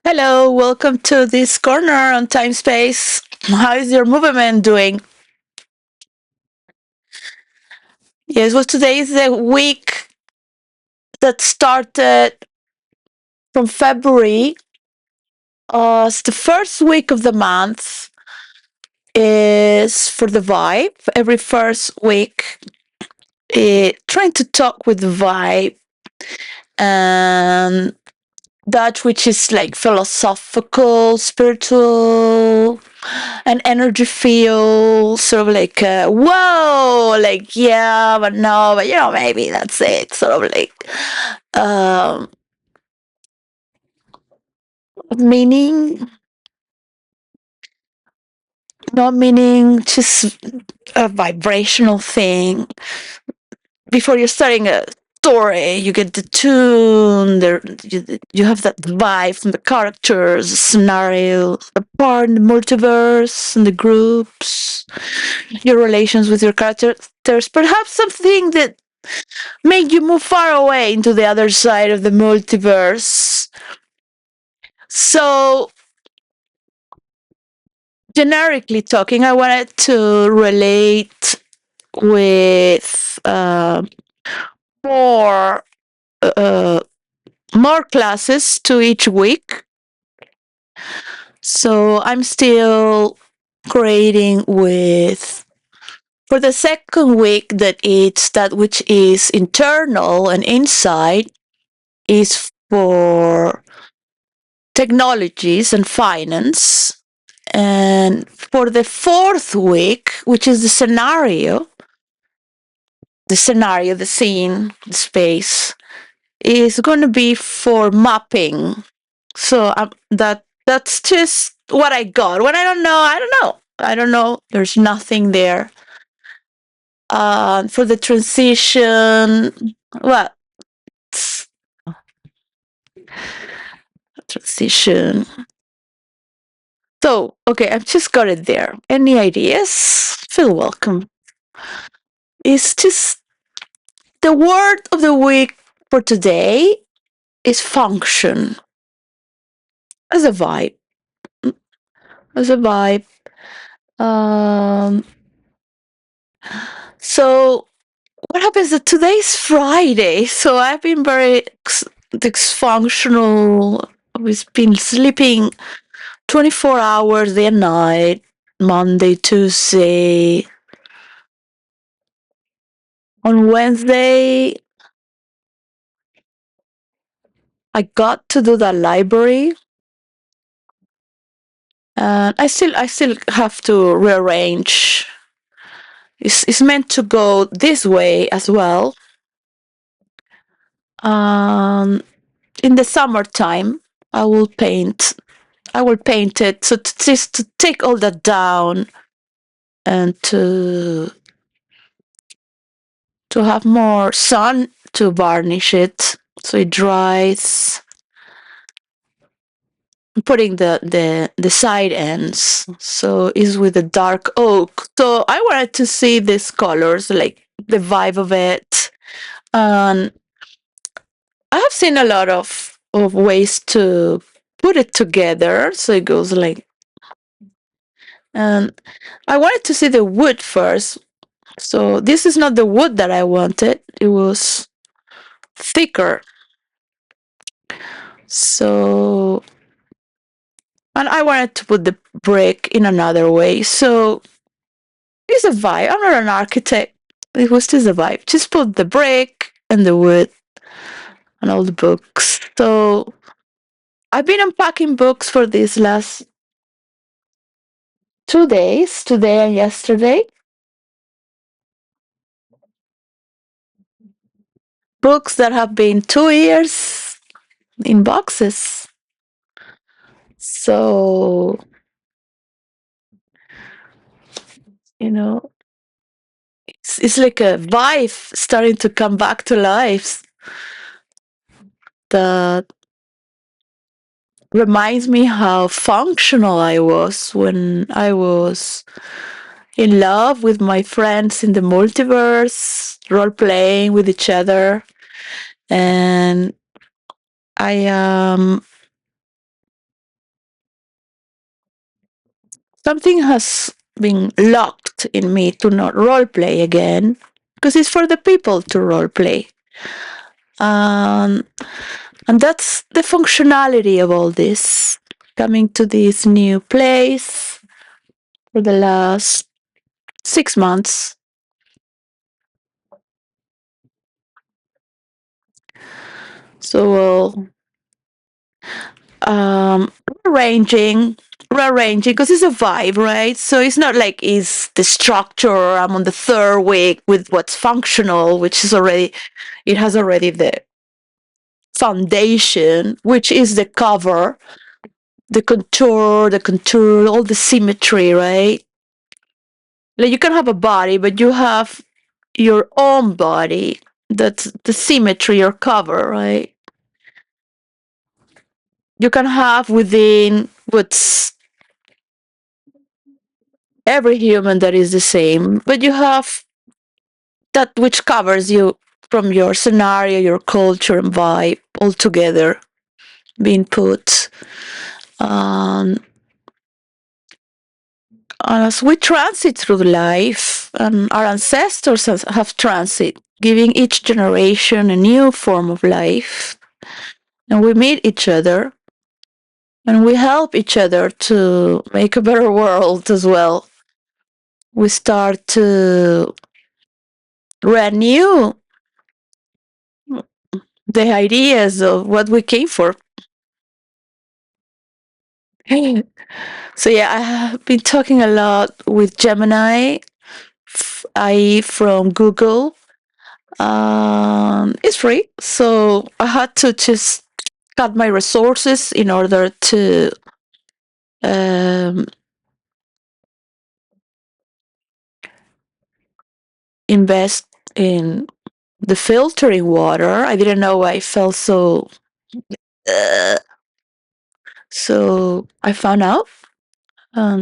Hello, welcome to this corner on time space. How is your movement doing? Yes, well, today is the week that started from February. It's the first week of the month is for the vibe. Every first week, trying to talk with the vibe and that which is like philosophical, spiritual, and energy feel sort of like whoa, like yeah, but no, but maybe that's it. Sort of like um, meaning, not meaning, just a vibrational thing. Before you're starting a story, you get the tune, you have that vibe from the characters, the scenario, the part in the multiverse, and the groups, your relations with your characters, perhaps something that make you move far away into the other side of the multiverse. So, generically talking, I wanted to relate with more uh, more classes to each week. So I'm still creating with for the second week that it's that which is internal and inside is for technologies and finance. And for the fourth week, which is the scene, the space, is going to be for mapping. So that's just what I got. When I don't know, I don't know. I don't know. There's nothing there. For the transition, what transition? So, okay, I've just got it there. Any ideas? Feel welcome. It's just the word of the week for today is function as a vibe. As a vibe. Um, so what happens that today's Friday, so I've been very dysfunctional. I've been sleeping 24 hours day and night, Monday, Tuesday. On Wednesday, I got to do that library, and I still have to rearrange. It's meant to go this way as well. Um, in the summertime, I will paint. I will paint it. So just to take all that down and to have more sun to varnish it so it dries. Putting the side ends, so it's with the dark oak. So I wanted to see these colors, like the vibe of it. And I have seen a lot of ways to put it together, so it goes like. And I wanted to see the wood first. So this is not the wood that I wanted. It was thicker. So, and I wanted to put the brick in another way. So it's a vibe. I'm not an architect. It was just a vibe. Just put the brick and the wood and all the books. So I've been unpacking books for these last 2 days, today and yesterday. Books that have been 2 years in boxes. So, you know, it's like a vibe starting to come back to life that reminds me how functional I was when I was in love with my friends in the multiverse, role playing with each other. And I something has been locked in me to not role play again because it's for the people to role play. Um, and that's the functionality of all this. Coming to this new place for the last 6 months. So um, rearranging, rearranging, because it's a vibe, right? So it's not like it's the structure. I'm on the third week with what's functional, which is already, it has already the foundation, which is the cover, the contour, all the symmetry, right? Like you can have a body, but you have your own body. That's the symmetry, your cover, right? You can have within what's every human that is the same, but you have that which covers you from your scenario, your culture and vibe all together being put. Um, as we transit through life, and our ancestors have transit, giving each generation a new form of life, and we meet each other and we help each other to make a better world as well. We start to renew the ideas of what we came for. So yeah, I have been talking a lot with Gemini, I from Google. It's free, so I had to just cut my resources in order to um, invest in the filtering water. I didn't know I felt so. Uh, so I found out,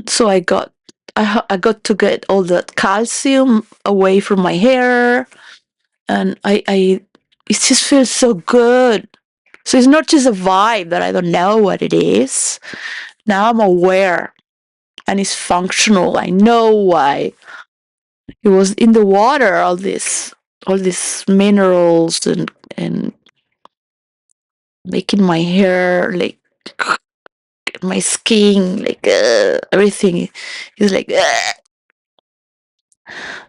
so I got to get all that calcium away from my hair, and it just feels so good. So it's not just a vibe that I don't know what it is. Now I'm aware, and it's functional. I know why it was in the water. All these minerals and making my hair like my skin like everything is like.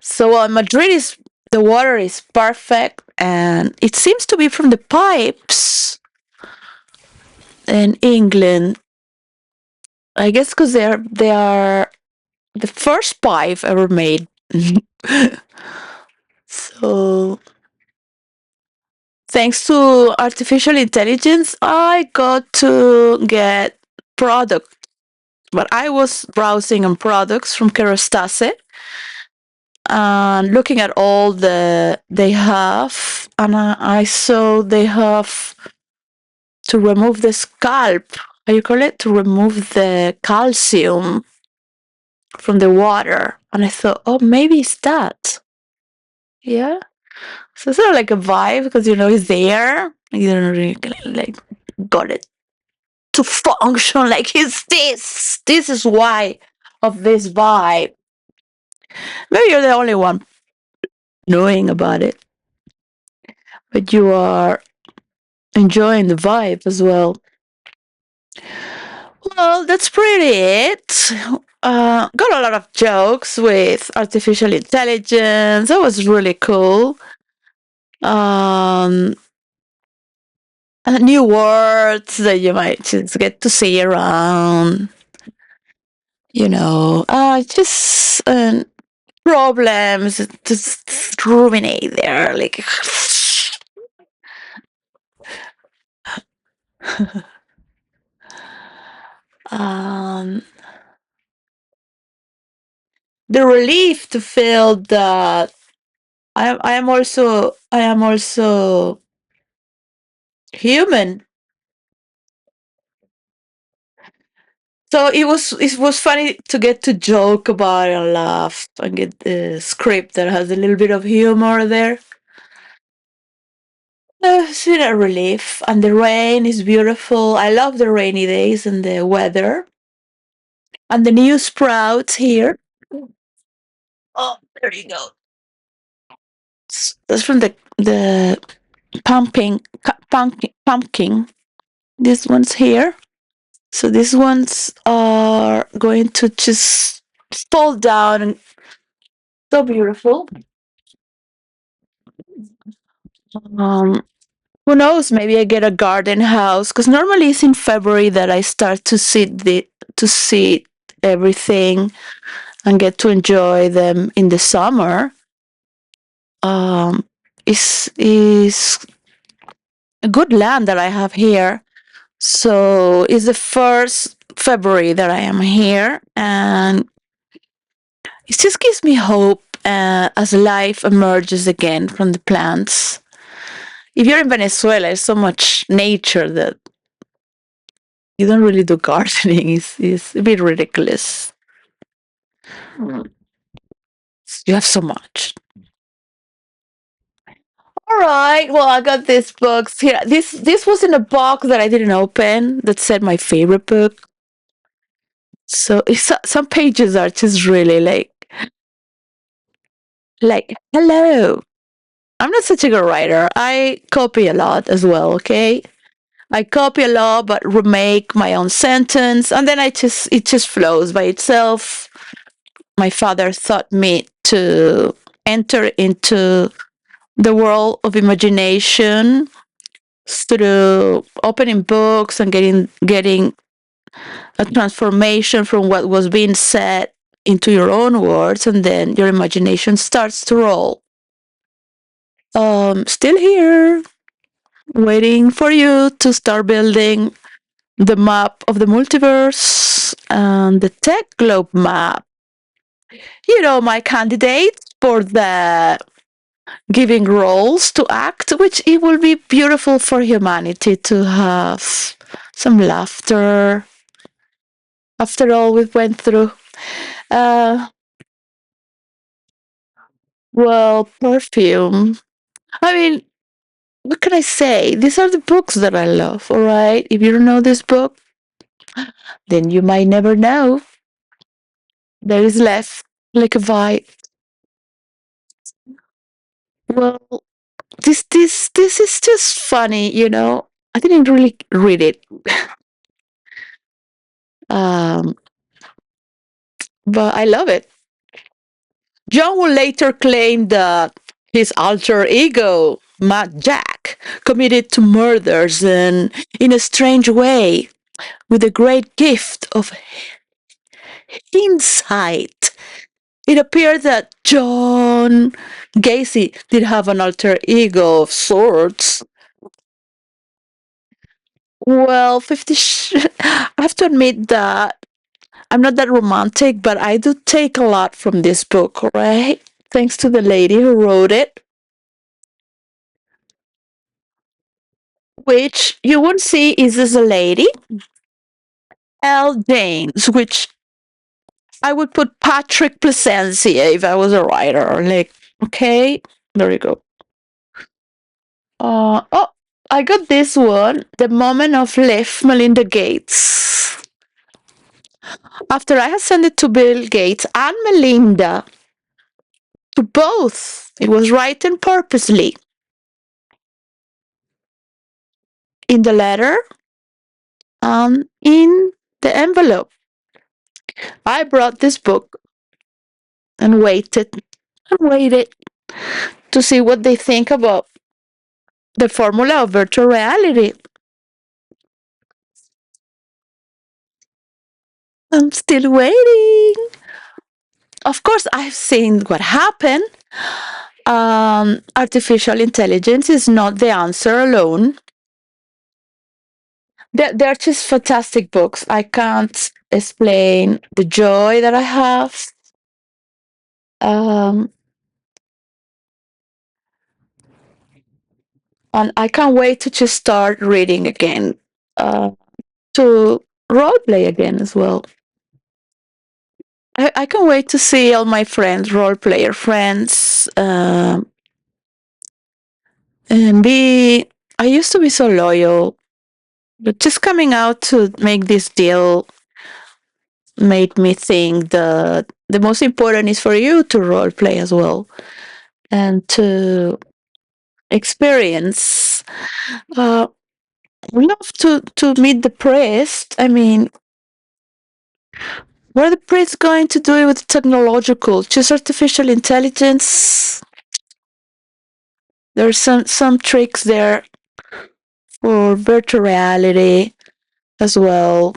So Madrid is the water is perfect, and it seems to be from the pipes in England. I guess because they are the first pipe ever made. So thanks to artificial intelligence, I got to get product. But I was browsing on products from Kerastase and looking at all they have, and I saw they have to remove the scalp. How you call it? To remove the calcium from the water. And I thought, oh, maybe it's that. Yeah. So it's sort of like a vibe because you know it's there. You don't really like got it to function like it's this. This is why of this vibe. Maybe you're the only one knowing about it, but you are enjoying the vibe as well. Well, that's pretty it. Got a lot of jokes with artificial intelligence. That was really cool. Um, New words that you might just get to see around. Just problems just ruminate there. Like, um, the relief to feel that I am also human. So it was funny to get to joke about it and laugh and get the script that has a little bit of humor there. It's been a relief, and the rain is beautiful. I love the rainy days and the weather. And the new sprouts here. Oh, there you go. That's from the pumpkin. These ones here. So these ones are going to just fall down and so beautiful. Um, who knows? Maybe I get a garden house because normally it's in February that I start to see everything and get to enjoy them in the summer. Um, is a good land that I have here. So it's the first February that I am here, and it just gives me hope as life emerges again from the plants. If you're in Venezuela, there's so much nature that you don't really do gardening. It's a bit ridiculous. You have so much. All right. Well, I got these books here. This was in a box that I didn't open that said my favorite book. So some pages are just really like hello. I'm not such a good writer. I copy a lot as well. Okay, I copy a lot, but remake my own sentence, and then it just flows by itself. My father taught me to enter into the world of imagination through opening books and getting a transformation from what was being said into your own words, and then your imagination starts to roll. Still here, waiting for you to start building the map of the multiverse and the tech globe map. You know, my candidates for the giving roles to act, which it will be beautiful for humanity to have some laughter after all we went through. Uh, well, perfume. I mean, what can I say? These are the books that I love, all right? If you don't know this book, then you might never know. There is less like a vibe. Well, this is just funny, you know. I didn't really read it, um, but I love it. John would later claim that his alter ego, Matt Jack, committed two murders and, in a strange way, with a great gift of insight. It appeared that John Gacy did have an alter ego of sorts. Well, I have to admit that I'm not that romantic, but I do take a lot from this book, right? Thanks to the lady who wrote it, which you won't see is this a lady, L. James, which I would put Patrick Placencia if I was a writer. Like, okay, there you go. Oh, I got this one. The Moment of Liv Melinda Gates. After I had sent it to Bill Gates and Melinda, to both, it was written purposely in the letter and in the envelope. I brought this book and waited to see what they think about the formula of virtual reality. I'm still waiting. Of course, I've seen what happened. Artificial intelligence is not the answer alone. They're just fantastic books. I can't explain the joy that I have. Um, and I can't wait to just start reading again, to role play again as well. I can't wait to see all my friends, role player friends, and be. I used to be so loyal, but just coming out to make this deal made me think that the most important is for you to role play as well and to experience. Uh, we love to meet the priest. I mean, what are the priests going to do with technological? Just artificial intelligence. There's some tricks there for virtual reality as well.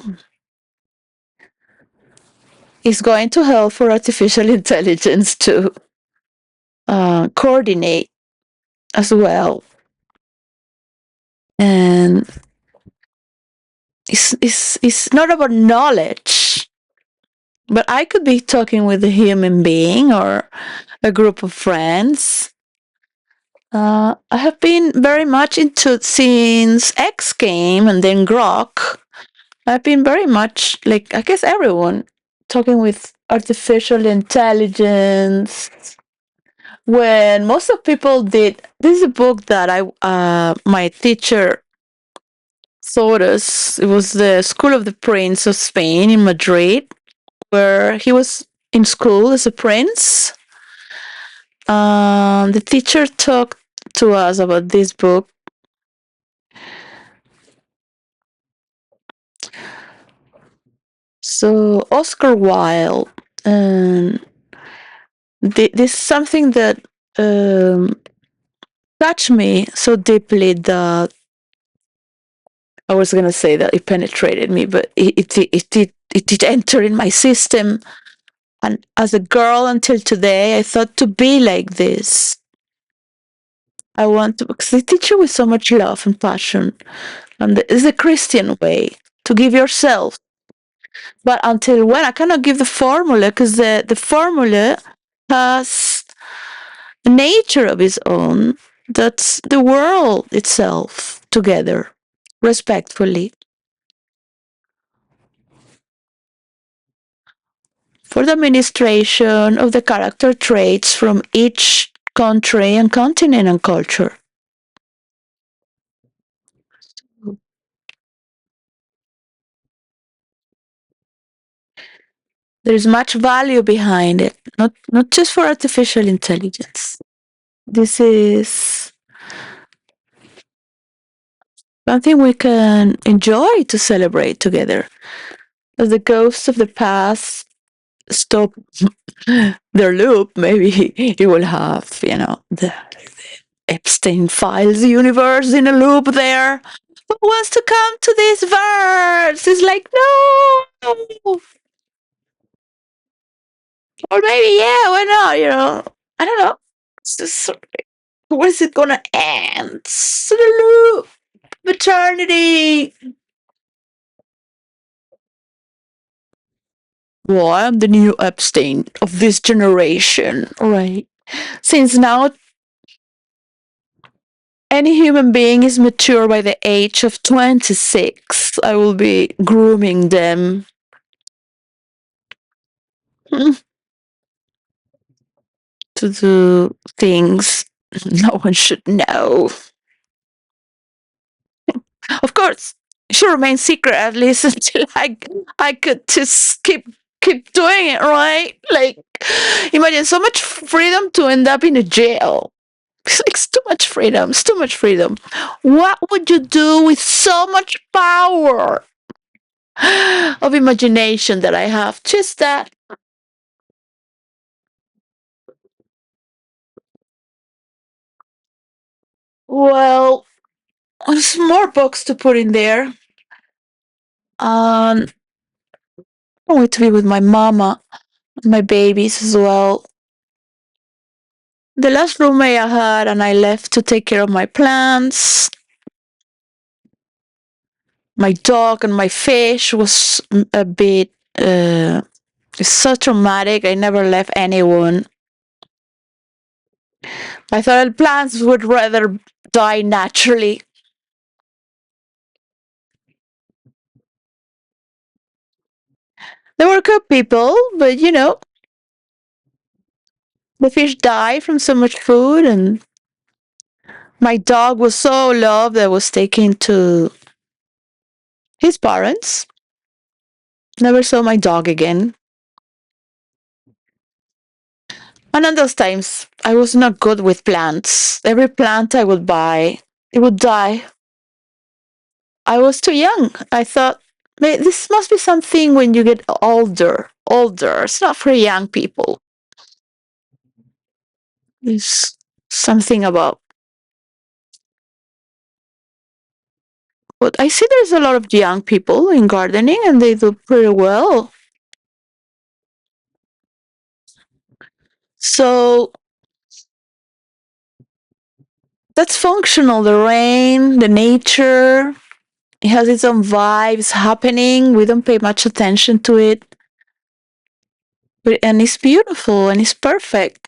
It's going to help for artificial intelligence to coordinate as well. And it's not about knowledge, but I could be talking with a human being or a group of friends. I have been very much into since X came and then Grok. I've been very much like I guess everyone talking with artificial intelligence. When most of people did, this is a book that I my teacher taught us. It was the School of the Prince of Spain in Madrid, where he was in school as a prince. The teacher talked to us about this book. So Oscar Wilde, and this is something that touched me so deeply that I was gonna say that it penetrated me, but it did enter in my system. And as a girl until today, I thought to be like this. I want to, because they teach you with so much love and passion, and it's a Christian way to give yourself. But until when I cannot give the formula, because the formula has a nature of its own. That's the world itself together, respectfully. For the administration of the character traits from each country and continent and culture. There's much value behind it, not just for artificial intelligence. This is something we can enjoy to celebrate together. As the ghosts of the past stop their loop, maybe it will have, the Epstein Files universe in a loop there. Who wants to come to this verse? It's like, no! Or maybe, yeah, why not? I don't know. It's just, where's it gonna end? So the loop, eternity. Well, I'm the new Epstein of this generation, right? Since now any human being is mature by the age of 26, I will be grooming them. To do things no one should know. Of course, it should remain secret at least until I could just keep doing it, right? Like, imagine so much freedom to end up in a jail. It's like it's too much freedom. It's too much freedom. What would you do with so much power of imagination that I have? Just that. Well, there's more books to put in there. I want to be with my mama, my babies as well. The last roommate I had, and I left to take care of my plants. My dog and my fish was a bit so traumatic. I never left anyone. I thought plants would rather die naturally. They were good people, but the fish died from so much food, and my dog was so loved that I was taken to his parents. Never saw my dog again. And on those times, I was not good with plants. Every plant I would buy, it would die. I was too young. I thought, this must be something when you get older. Older. It's not for young people. It's something about. But I see there's a lot of young people in gardening and they do pretty well. So that's functional. The rain, the nature, it has its own vibes happening. We don't pay much attention to it. And it's beautiful and it's perfect.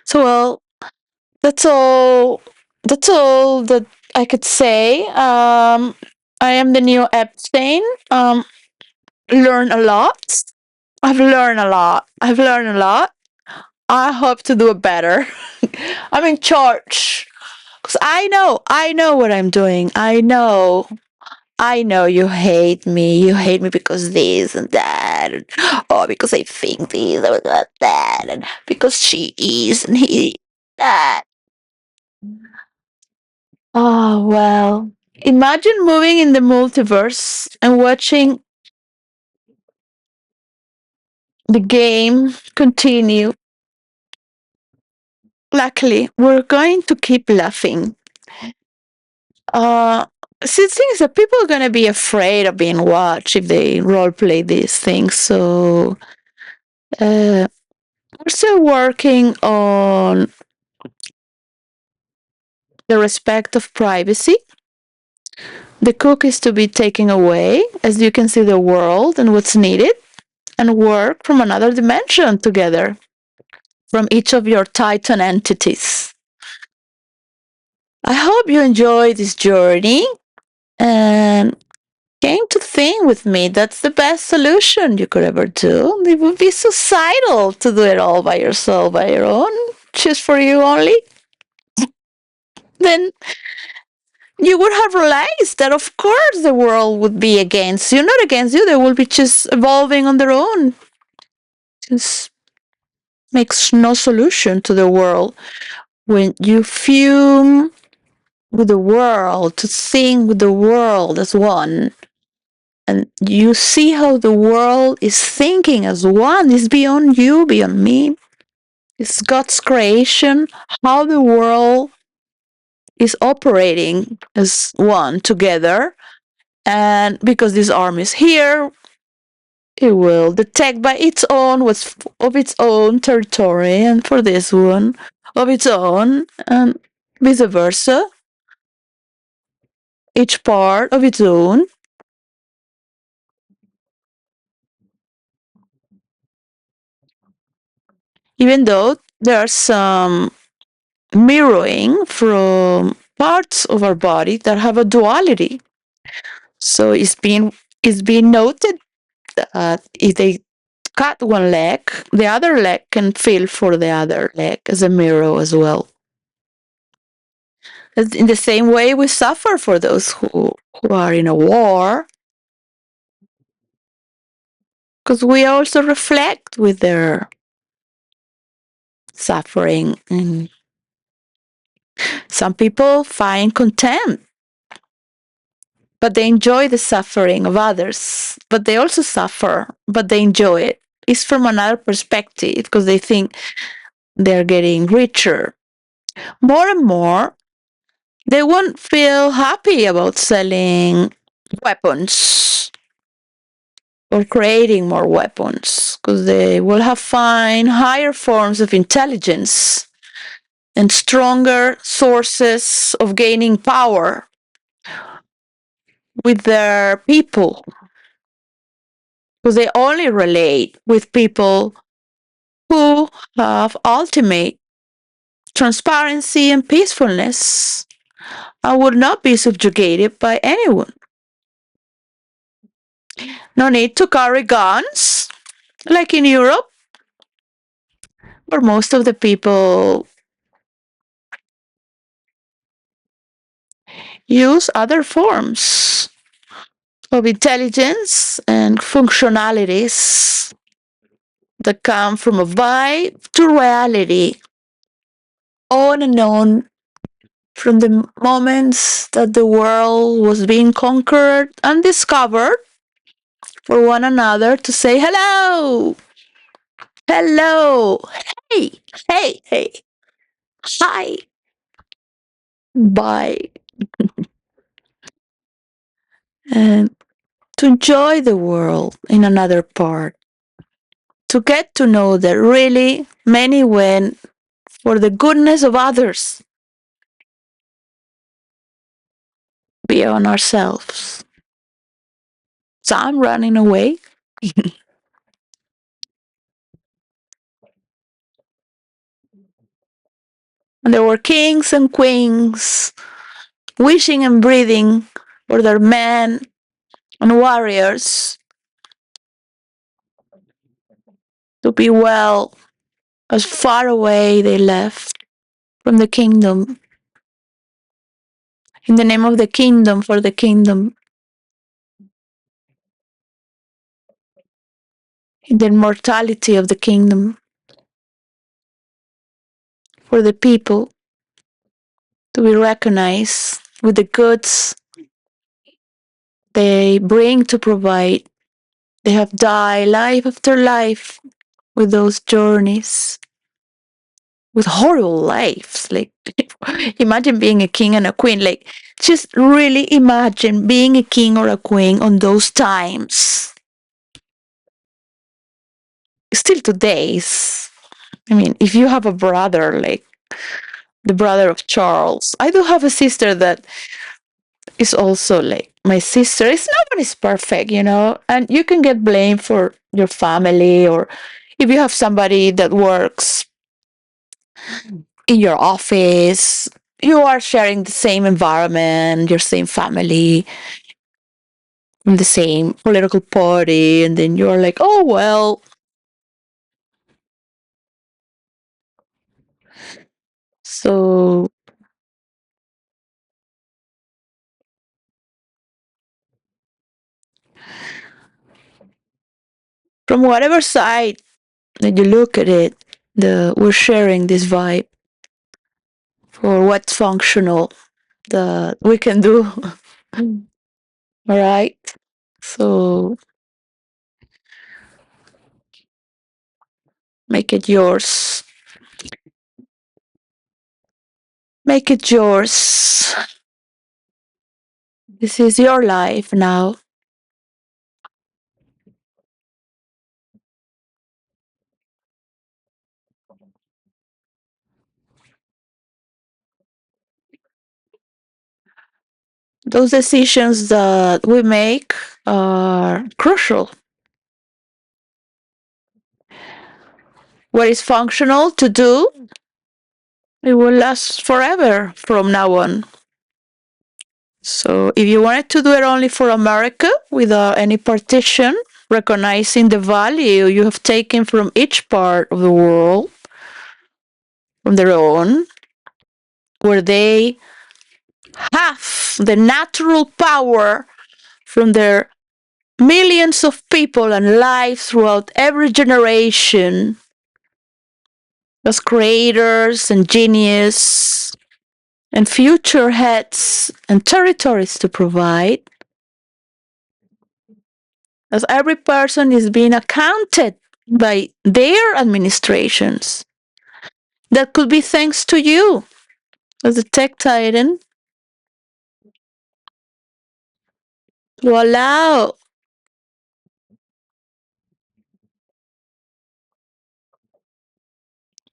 So, well, that's all. That's all that I could say. I am the new Epstein. Learn a lot. I've learned a lot. I've learned a lot. I hope to do it better. I'm in charge. Because I know what I'm doing. I know you hate me. You hate me because this and that. And, oh, because I think this or that. And because she is and he that. Oh, well. Imagine moving in the multiverse and watching the game continue. Luckily, we're going to keep laughing. Uh, see, the thing is that people are going to be afraid of being watched if they role play these things. So, we're still working on the respect of privacy. The cookies to be taken away as you can see the world and what's needed and work from another dimension together from each of your Titan entities. I hope you enjoyed this journey and came to think with me that's the best solution you could ever do. It would be suicidal to do it all by yourself, by your own, just for you only. Then you would have realized that, of course, the world would be against you. Not against you, they will be just evolving on their own. Just makes no solution to the world. When you fume with the world, to think with the world as one, and you see how the world is thinking as one, is beyond you, beyond me. It's God's creation, how the world is operating as one together. And because this arm is here, it will detect by its own what's of its own territory, and for this one, of its own, and vice versa, each part of its own. Even though there are some mirroring from parts of our body that have a duality. So it's being noted that if they cut one leg, the other leg can feel for the other leg as a mirror as well. In the same way, we suffer for those who are in a war, because we also reflect with their suffering. And some people find contempt, but they enjoy the suffering of others. But they also suffer, but they enjoy it. It's from another perspective because they think they're getting richer. More and more, they won't feel happy about selling weapons or creating more weapons because they will have find higher forms of intelligence and stronger sources of gaining power with their people because they only relate with people who have ultimate transparency and peacefulness and would not be subjugated by anyone. No need to carry guns like in Europe, where most of the people use other forms of intelligence and functionalities that come from a vibe to reality, on and on, from the moments that the world was being conquered and discovered for one another to say hello, hello, hey, hey, hey, hi, bye, and to enjoy the world in another part, to get to know that really many went for the goodness of others beyond ourselves. So I'm running away. And there were kings and queens wishing and breathing for their men and warriors to be well as far away they left from the kingdom. In the name of the kingdom, for the kingdom, in the immortality of the kingdom, for the people to be recognized with the goods they bring to provide. They have died life after life with those journeys, with horrible lives. Like, imagine being a king and a queen. Like, just really imagine being a king or a queen on those times. Still today's. I mean, if you have a brother, like the brother of Charles, I do have a sister that is also like my sister. It's nobody's perfect, you know, and you can get blamed for your family, or if you have somebody that works in your office, you are sharing the same environment, your same family, from the same political party, and then you're like, oh, well. So, from whatever side that you look at it, we're sharing this vibe for what's functional that we can do. All right. So, make it yours. Make it yours. This is your life now. Those decisions that we make are crucial. What is functional to do, it will last forever from now on. So if you wanted to do it only for America without any partition, recognizing the value you have taken from each part of the world, from their own, where they have the natural power from their millions of people and lives throughout every generation as creators and genius and future heads and territories to provide, as every person is being accounted by their administrations. That could be thanks to you as a tech titan to allow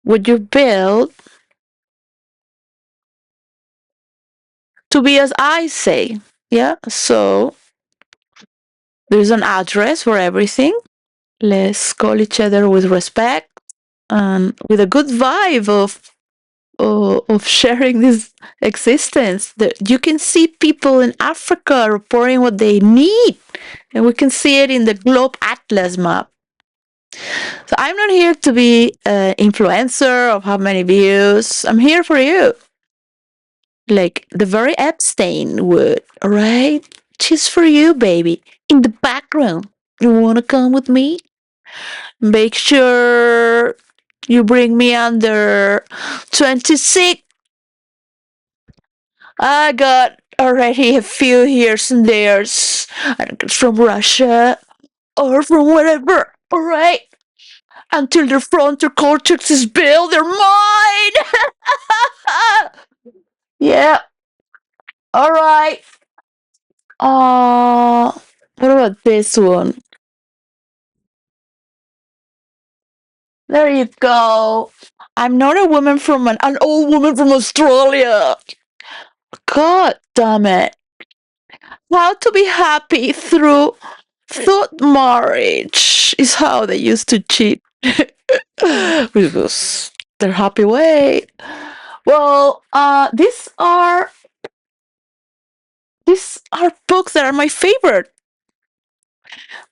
what you build to be as I say. Yeah, so there's an address for everything. Let's call each other with respect and with a good vibe of sharing this existence. That you can see people in Africa reporting what they need, and we can see it in the globe atlas map. So I'm not here to be an influencer of how many views. I'm here for you. like the very Epstein would. All right, just for you, baby, in the background. You wanna come with me? Make sure you bring me under 26. I got already a few years and there's from Russia or from wherever. All right, until their frontal cortex is built, they're mine. Yeah. All right. What about this one? There you go. I'm not a woman from an old woman from Australia. God damn it. How to be happy through thought marriage is how they used to cheat. Because their happy way. Well, these are books that are my favorite.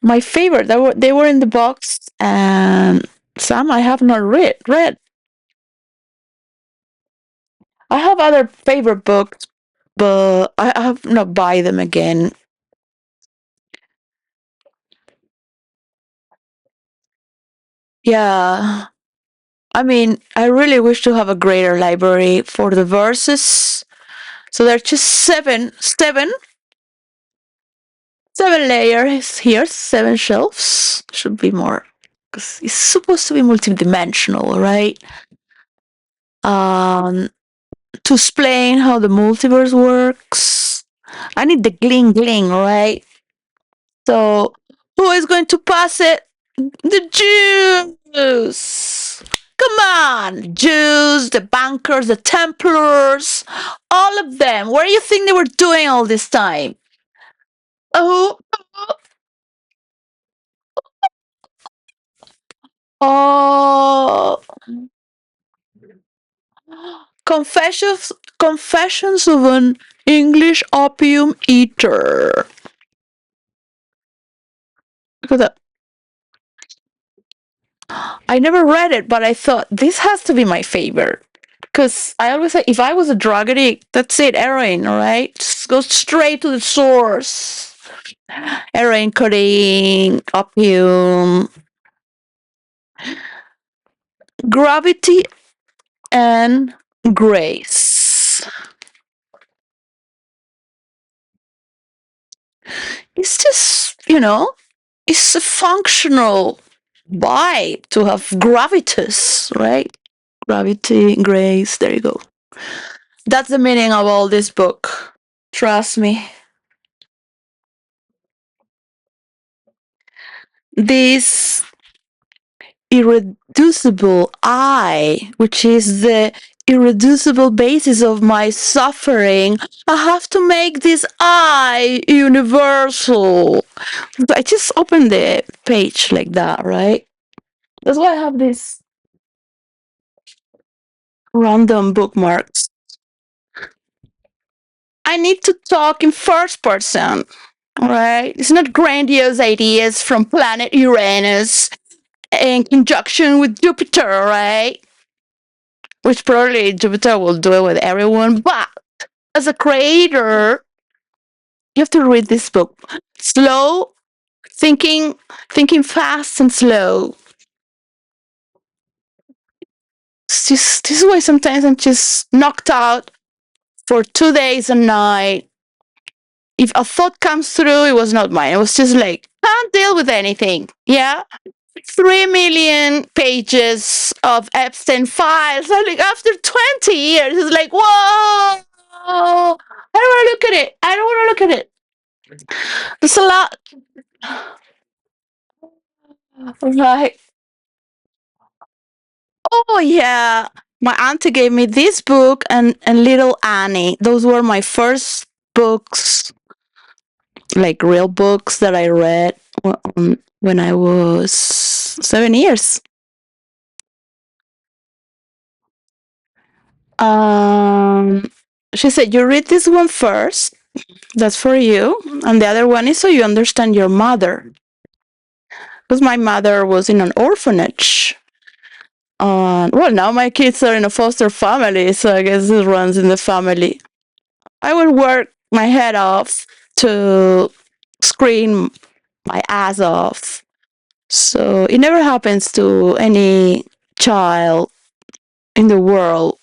My favorite. They were in the box, and some I have not read. I have other favorite books, but I have not buy them again. Yeah. I mean, I really wish to have a greater library for the verses. So there are just seven layers here, seven shelves. Should be more, because it's supposed to be multidimensional, right? Um, to explain how the multiverse works, I need the gling gling, right? So who is going to pass it? The Jews. Come on, Jews, the bankers, the Templars, all of them. What do you think they were doing all this time? Oh, oh, confessions of an English opium eater. Look at that. I never read it, but I thought this has to be my favorite. Because I always say, if I was a drug addict, that's it, heroin, all right? Just go straight to the source. Heroin, codeine, opium, gravity, and grace. It's just, it's a functional vibe to have gravitas, right? Gravity, grace, there you go. That's the meaning of all this book. Trust me. This irreducible I, which is the irreducible basis of my suffering, I have to make this I universal. I just opened the page like that, right? That's why I have these random bookmarks. I need to talk in first person, right? It's not grandiose ideas from planet Uranus in conjunction with Jupiter, right? Which probably Jupiter will do it with everyone, but as a creator, you have to read this book. Slow, thinking fast and slow. This is why sometimes I'm just knocked out for 2 days a night. If a thought comes through, it was not mine. It was just like, can't deal with anything. Yeah. 3 million pages of Epstein files. I'm like, after 20 years, it's like, whoa. I don't want to look at it. I don't want to look at it. There's a lot. Right. Oh, yeah. My auntie gave me this book and Little Annie. Those were my first books, like real books that I read when I was 7 years. Um, she said, "You read this one first. That's for you, and the other one is so you understand your mother." Because my mother was in an orphanage. Well, now my kids are in a foster family, so I guess it runs in the family. I will work my head off to scream my ass off. So it never happens to any child in the world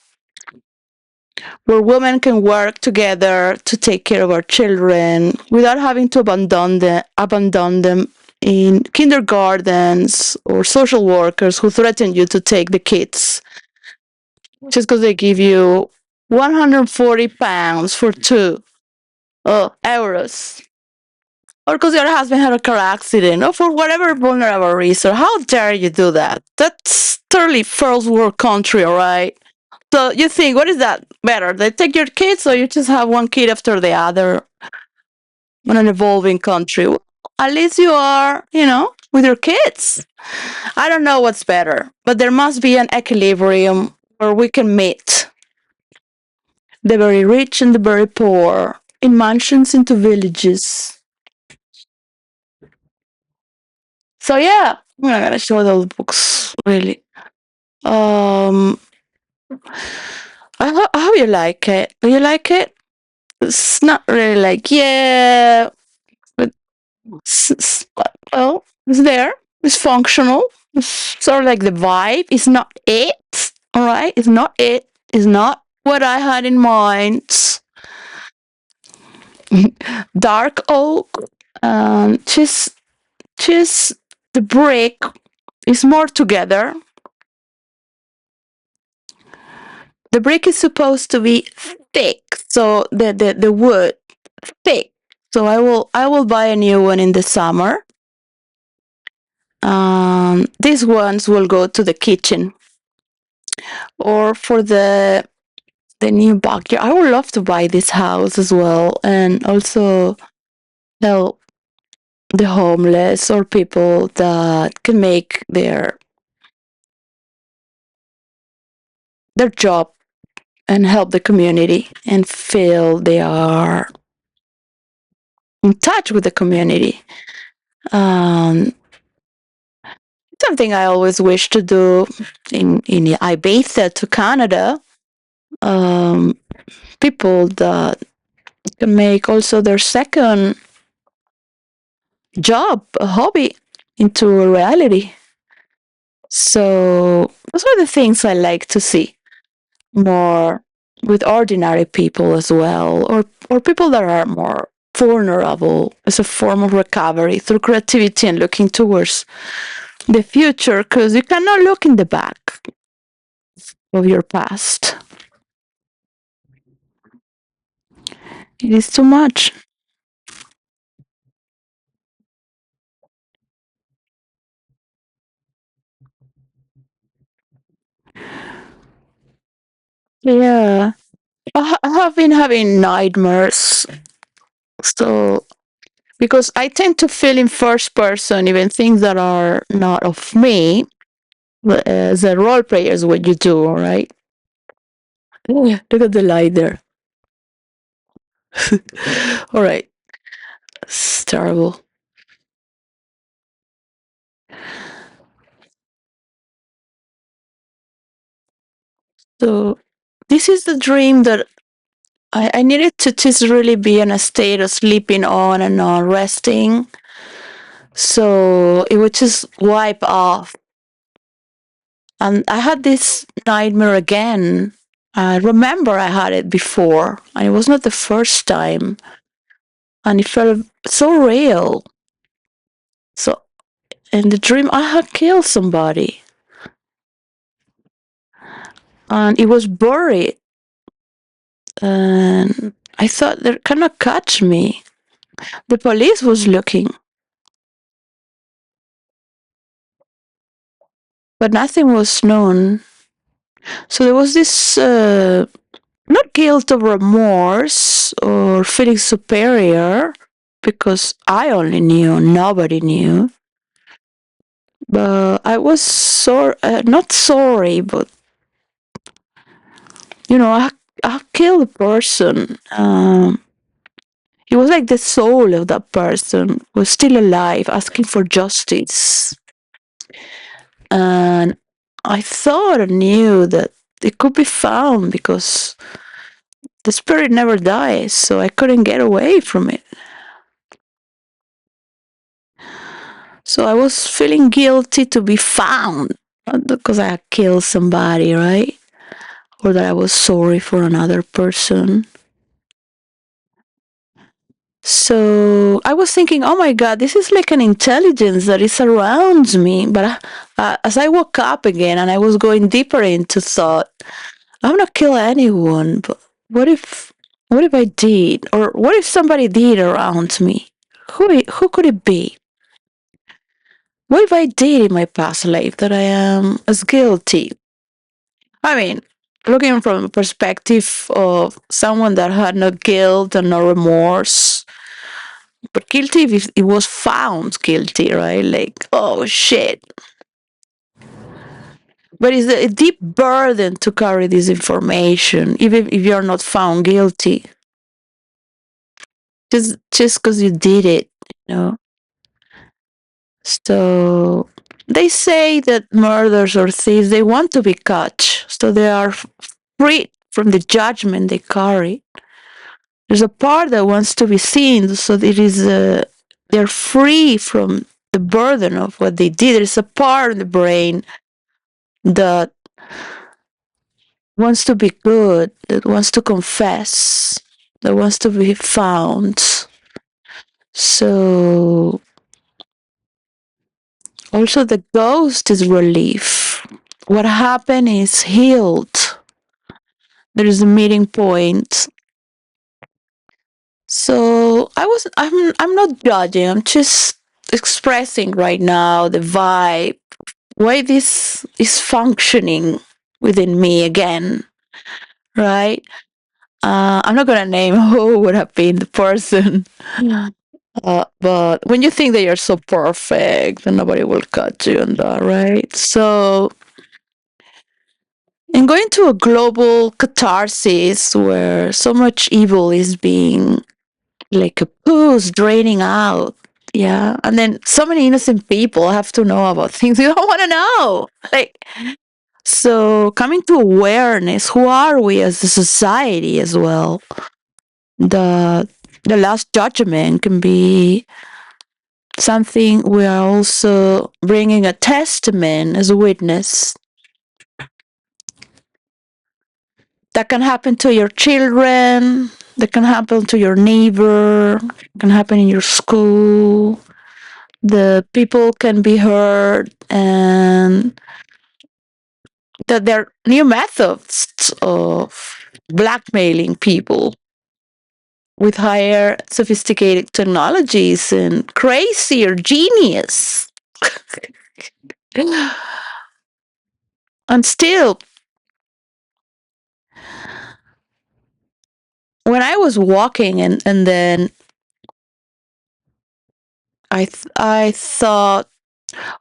where women can work together to take care of our children without having to abandon them in kindergartens or social workers who threaten you to take the kids just because they give you 140 pounds for two euros, or because your husband had a car accident, or for whatever vulnerable reason. How dare you do that? That's totally first world country, all right? So you think, what is that better? They take your kids, or you just have one kid after the other in an evolving country? Well, at least you are, with your kids. I don't know what's better, but there must be an equilibrium where we can meet the very rich and the very poor in mansions into villages. So yeah, I'm not gonna show those books really. Um, I hope you like it. Do you like it? It's not really like yeah, but well, it's there. It's functional. It's sort of like the vibe. It's not it. All right, it's not it. It's not what I had in mind. Dark oak. Just the brick is more together. The brick is supposed to be thick, so the wood thick. So I will buy a new one in the summer. These ones will go to the kitchen or for the new backyard. I would love to buy this house as well, and also help the homeless or people that can make their job and help the community and feel they are in touch with the community. Um, Something I always wish to do in Ibiza to Canada. Um, People that can make also their second job, a hobby, into a reality. So those are the things I like to see more with ordinary people as well, or people that are more vulnerable as a form of recovery through creativity and looking towards the future, because you cannot look in the back of your past. It is too much. Yeah. I have been having nightmares. So, because I tend to feel in first person, even things that are not of me, as a role player is what you do, all right? Yeah, look at the light there. All right. It's terrible. So, this is the dream that I needed to just really be in a state of sleeping on and on, resting. So it would just wipe off. And I had this nightmare again. I remember I had it before, and it was not the first time. And it felt so real. So in the dream, I had killed somebody, and it was buried. And I thought they're gonna catch me. The police was looking, but nothing was known. So there was this not guilt or remorse or feeling superior because I only knew, nobody knew. But I was not sorry, but I killed a person. It was like the soul of that person was still alive, asking for justice. And I thought I knew that it could be found because the spirit never dies, so I couldn't get away from it. So I was feeling guilty to be found, not because I had killed somebody, right? Or that I was sorry for another person. So I was thinking, oh my God, this is like an intelligence that is around me. But as I woke up again and I was going deeper into thought, I'm not kill anyone. But what if, what if I did, or what if somebody did around me? Who could it be? What if I did in my past life that I am as guilty? I mean, looking from a perspective of someone that had no guilt and no remorse, but guilty if it was found guilty, right? Like, oh shit. But it's a deep burden to carry this information, even if you're not found guilty, just because you did it, you know. So they say that murderers or thieves they want to be caught, so they are free from the judgment they carry. There's a part that wants to be seen, so it is they're free from the burden of what they did. There's a part in the brain that wants to be good, that wants to confess, that wants to be found. So also the ghost is relief. What happened is healed. There is a meeting point. So I'm not judging. I'm just expressing right now the vibe, why this is functioning within me again, right? I'm not gonna name who would have been the person, but when you think that you're so perfect, then nobody will cut you on that, right? So, and going to a global catharsis where so much evil is being like a pools draining out. Yeah. And then so many innocent people have to know about things you don't want to know. Like, so coming to awareness, who are we as a society as well? The the last judgment can be something we are also bringing a testament as a witness. That can happen to your children, that can happen to your neighbor, can happen in your school. The people can be heard, and that there are new methods of blackmailing people with higher sophisticated technologies and crazier genius. And still, when I was walking and then I thought,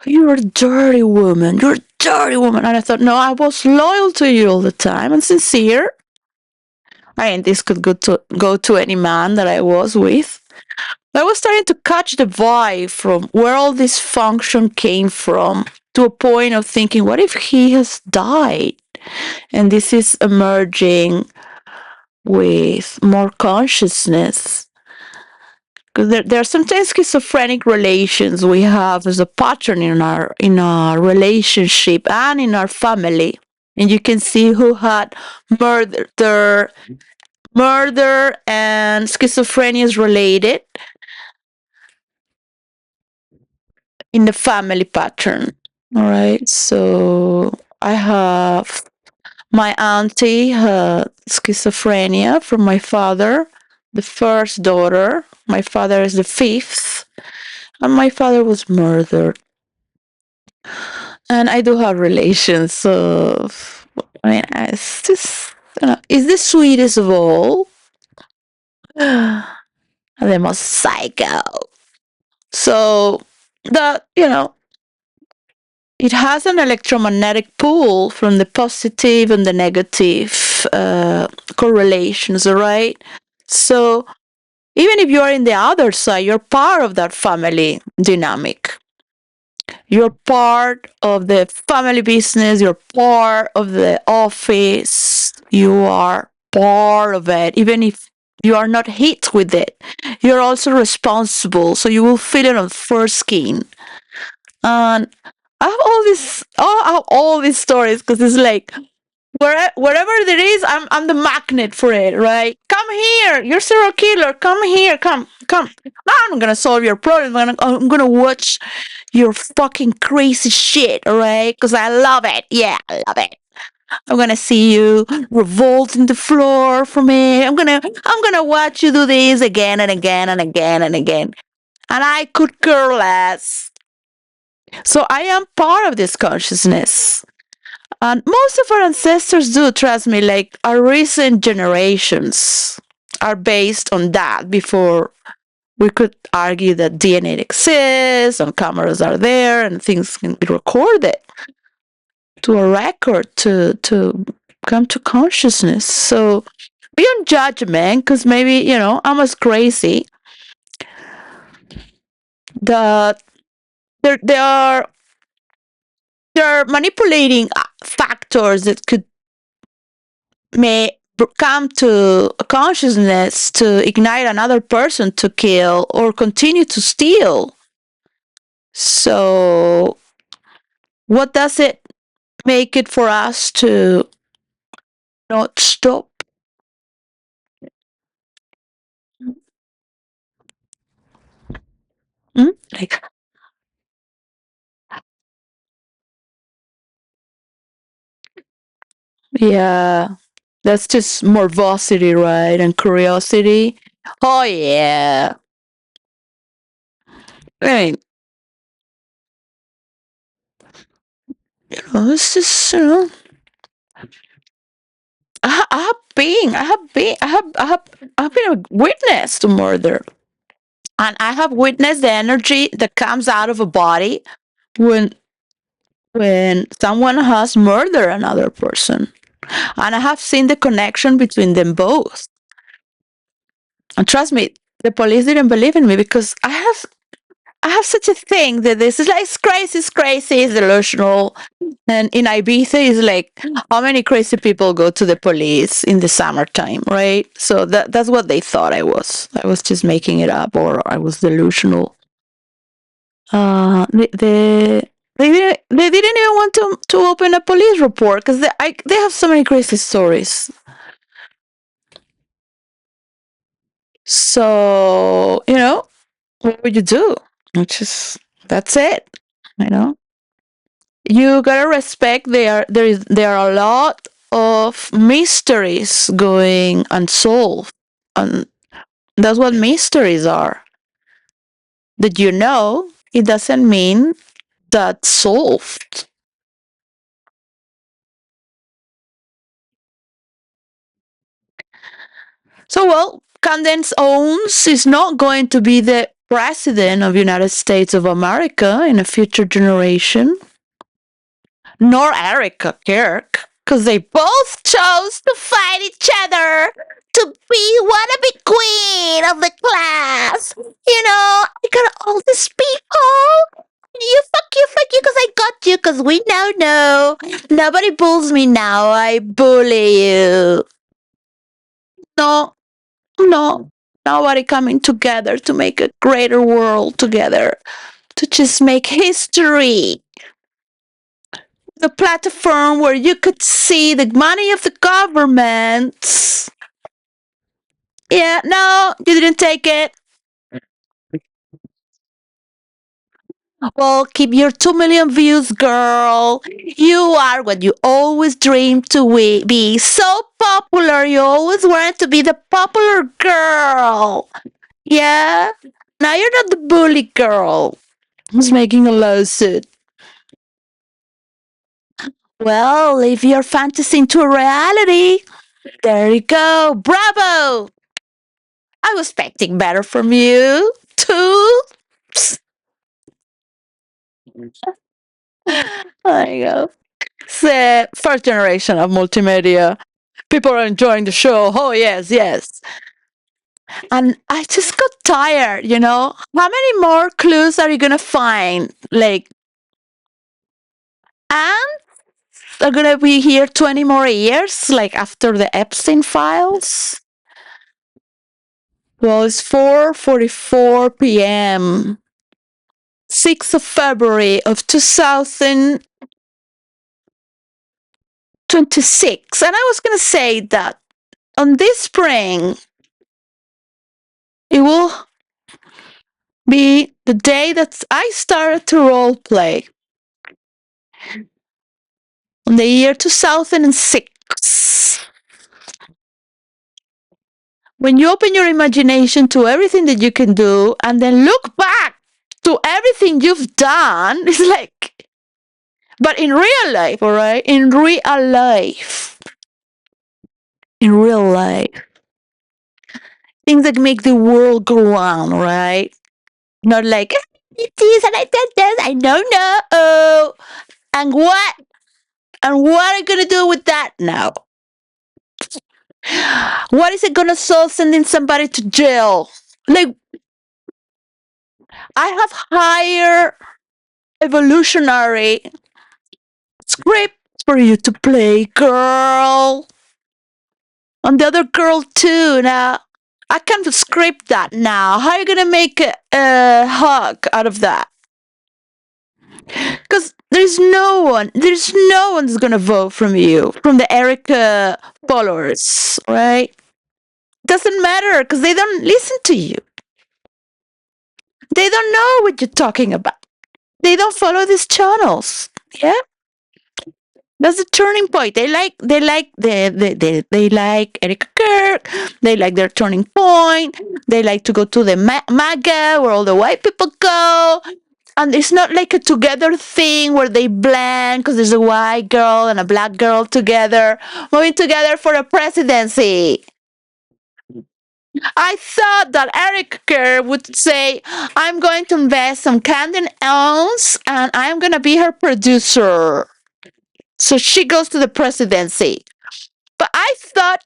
you're a dirty woman, you're a dirty woman. And I thought, no, I was loyal to you all the time and sincere. I mean, this could go to any man that I was with. I was starting to catch the vibe from where all this function came from, to a point of thinking, what if he has died? And this is emerging with more consciousness. Because there are sometimes schizophrenic relations we have as a pattern in our relationship and in our family. And you can see who had murder murder and schizophrenia is related in the family pattern. All right. So I have my auntie had schizophrenia from my father, the first daughter. My father is the fifth, and my father was murdered. And I do have relations of, I mean, it's just, is the sweetest of all, and the most psycho. So that, it has an electromagnetic pull from the positive and the negative correlations, all right? So even if you are in the other side, you're part of that family dynamic. You're part of the family business, you're part of the office, you are part of it, even if you are not hit with it. You're also responsible, so you will feel it on first skin. And I have all these stories because it's like wherever there is, I'm the magnet for it, right? Come here, you're serial killer. Come here, come. I'm gonna solve your problem. I'm gonna watch your fucking crazy shit, alright? Because I love it. Yeah, I love it. I'm gonna see you revolt in the floor for me. I'm gonna watch you do this again and again and again and again. And I could care less. So I am part of this consciousness. And most of our ancestors do, trust me, like our recent generations are based on that before we could argue that DNA exists and cameras are there and things can be recorded to a record to come to consciousness. So beyond judgment, because maybe, I'm as crazy, that there are manipulating factors that could may come to consciousness to ignite another person to kill or continue to steal. So, what does it make it for us to not stop? Hmm? Like, yeah, that's just morbosity, right? And curiosity. Oh, yeah. I mean, it's just, I've been a witness to murder. And I have witnessed the energy that comes out of a body when someone has murdered another person. And I have seen the connection between them both. And trust me, the police didn't believe in me because I have such a thing that this is like it's crazy, it's delusional. And in Ibiza is like how many crazy people go to the police in the summertime, right? So that's what they thought I was. I was just making it up or I was delusional. They didn't even want to open a police report because they have so many crazy stories. So what would you do? Which is that's it. You know, you gotta respect there are a lot of mysteries going unsolved, and that's what mysteries are. That it doesn't mean that's solved. So, well, Candace Owens is not going to be the president of United States of America in a future generation, nor Erica Kirk, because they both chose to fight each other to be wannabe queen of the class. I got all these people. Fuck you, because I got you, because we now know. Nobody bullies me now. I bully you. No, no, nobody coming together to make a greater world together, to just make history. The platform where you could see the money of the government. Yeah, no, you didn't take it. Well, keep your 2 million views, girl. You are what you always dreamed to be. So popular. You always wanted to be the popular girl. Yeah? Now you're not the bully girl who's making a lawsuit. Well, live your fantasy into a reality. There you go. Bravo! I was expecting better from you, too. There you go. It's the first generation of multimedia. People are enjoying the show. Oh, yes, yes. And I just got tired. How many more clues are you going to find? Like, and are gonna be here 20 more years, like after the Epstein files. Well, it's 4:44 p.m. 6th of February of 2026. And I was gonna say that on this spring, it will be the day that I started to role play. On the year 2006. When you open your imagination to everything that you can do and then look back to everything you've done, it's like, but in real life, all right? In real life. In real life. Things that make the world go on, right? Not like, it is and I did this, I don't know. And what? And what are you gonna do with that now? What is it gonna solve sending somebody to jail? Like, I have higher evolutionary scripts for you to play, girl. And the other girl too. Now, I can script that now. How are you gonna make a hug out of that? Because there's no one that's gonna vote from you, from the Erica followers, right? Doesn't matter because they don't listen to you. They don't know what you're talking about. They don't follow these channels. Yeah, that's the turning point. They like Erica Kirk. They like their turning point. They like to go to the MAGA where all the white people go. And it's not like a together thing where they blend because there's a white girl and a black girl together, moving together for a presidency. I thought that Eric Kerr would say, I'm going to invest some Camden owns and I'm going to be her producer. So she goes to the presidency. But I thought,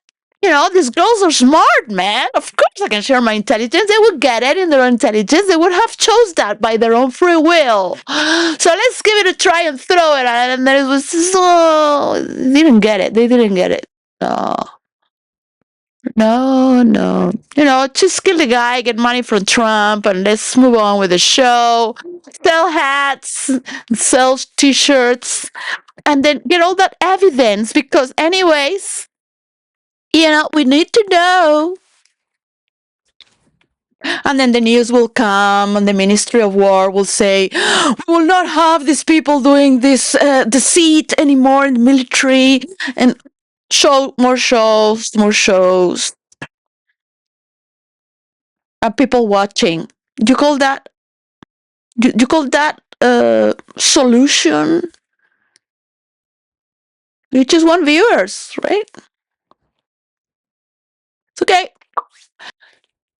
these girls are smart, man. Of course I can share my intelligence. They would get it in their own intelligence. They would have chose that by their own free will. So let's give it a try and throw it at it. And then it was so... They didn't get it. They didn't get it. No. No, no. Just kill the guy, get money from Trump, and let's move on with the show. Sell hats, sell t-shirts, and then get all that evidence because anyways, we need to know. And then the news will come and the Ministry of War will say, we will not have these people doing this deceit anymore in the military, and more shows, and people watching. You call that solution? You just want viewers, right? It's okay.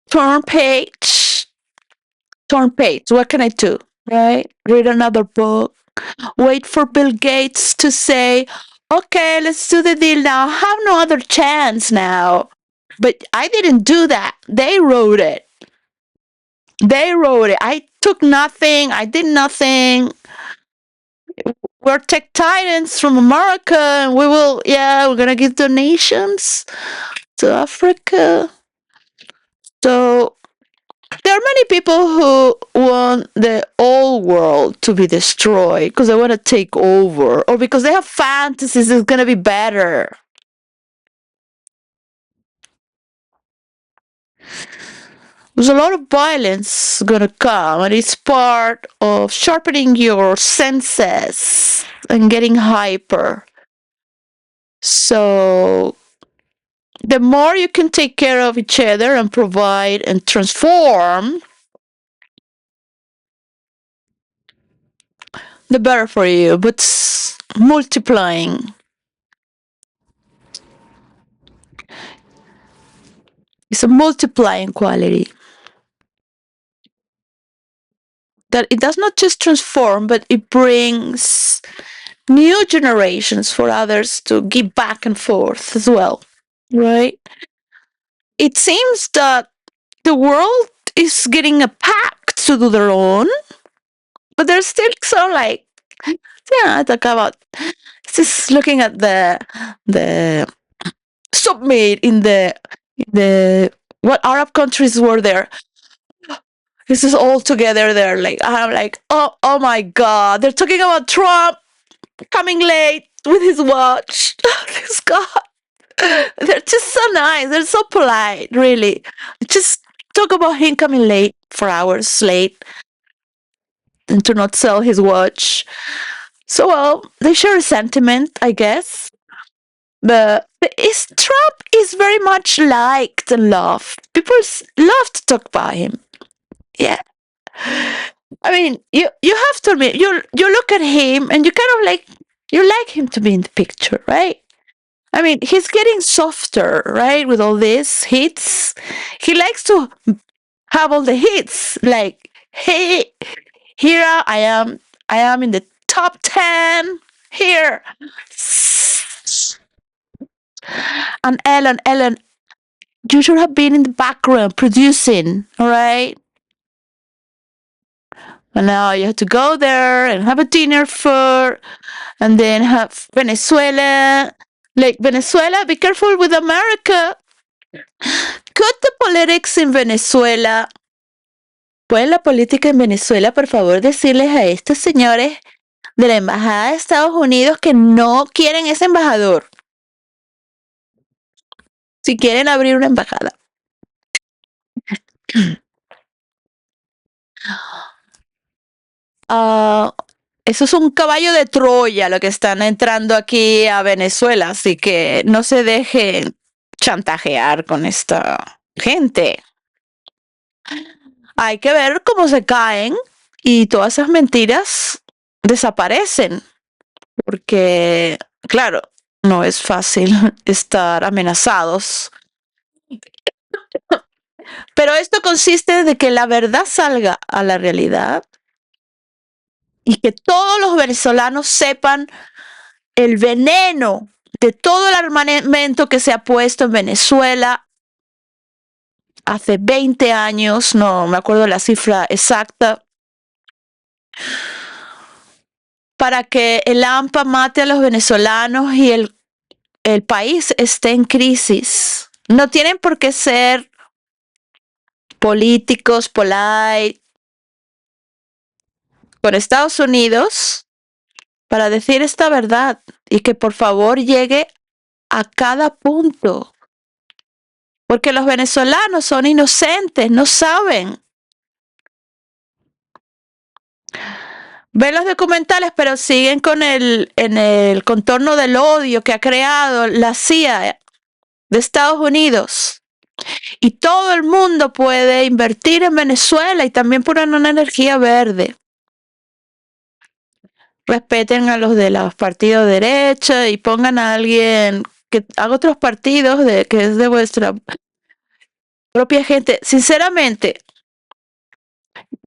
Turn page. Turn page. What can I do? Right? Read another book. Wait for Bill Gates to say, okay, let's do the deal now. I have no other chance now. But I didn't do that. They wrote it. I took nothing. I did nothing. We're tech titans from America, and we're going to give donations to Africa. So there are many people who want the old world to be destroyed because they want to take over or because they have fantasies it's going to be better. There's a lot of violence going to come, and it's part of sharpening your senses and getting hyper. So the more you can take care of each other and provide and transform, the better for you. But multiplying. It's a multiplying quality. That it does not just transform, but it brings new generations for others to give back and forth as well. Right? It seems that the world is getting a pact to do their own, but there's still some like Yeah, talk about just looking at the summit in the what Arab countries were there. This is all together there. Like I'm like, oh my god, they're talking about Trump coming late with his watch. This god, they're just so nice. They're so polite, really. Just talk about him coming late for hours late and to not sell his watch. So well, they share a sentiment, I guess. But Trump is very much liked and loved. People love to talk about him. Yeah. I mean, you have to admit, you look at him and you kind of like you like him to be in the picture, right? I mean, he's getting softer, right, with all these hits. He likes to have all the hits. Like, hey, here I am in the top 10 here. And Ellen, you should have been in the background producing, all right? And now you have to go there and have a dinner for, and then have Venezuela. Like Venezuela, be careful with America. Could the politics in Venezuela, ¿puede la política en Venezuela, por favor, decirles a estos señores de la Embajada de Estados Unidos que no quieren ese embajador? Si quieren abrir una embajada. Eso es un caballo de Troya lo que están entrando aquí a Venezuela, así que no se dejen chantajear con esta gente. Hay que ver cómo se caen y todas esas mentiras desaparecen, porque, claro, no es fácil estar amenazados. Pero esto consiste de que la verdad salga a la realidad y que todos los venezolanos sepan el veneno de todo el armamento que se ha puesto en Venezuela hace 20 años, no me acuerdo la cifra exacta, para que el AMPA mate a los venezolanos y el país esté en crisis. No tienen por qué ser políticos, polite, con Estados Unidos para decir esta verdad y que por favor llegue a cada punto. Porque los venezolanos son inocentes, no saben. Ven los documentales, pero siguen con en el contorno del odio que ha creado la CIA de Estados Unidos. Y todo el mundo puede invertir en Venezuela y también poner una energía verde. Respeten a los de los partidos de derecha y pongan a alguien que haga otros partidos que es de vuestra propia gente. Sinceramente,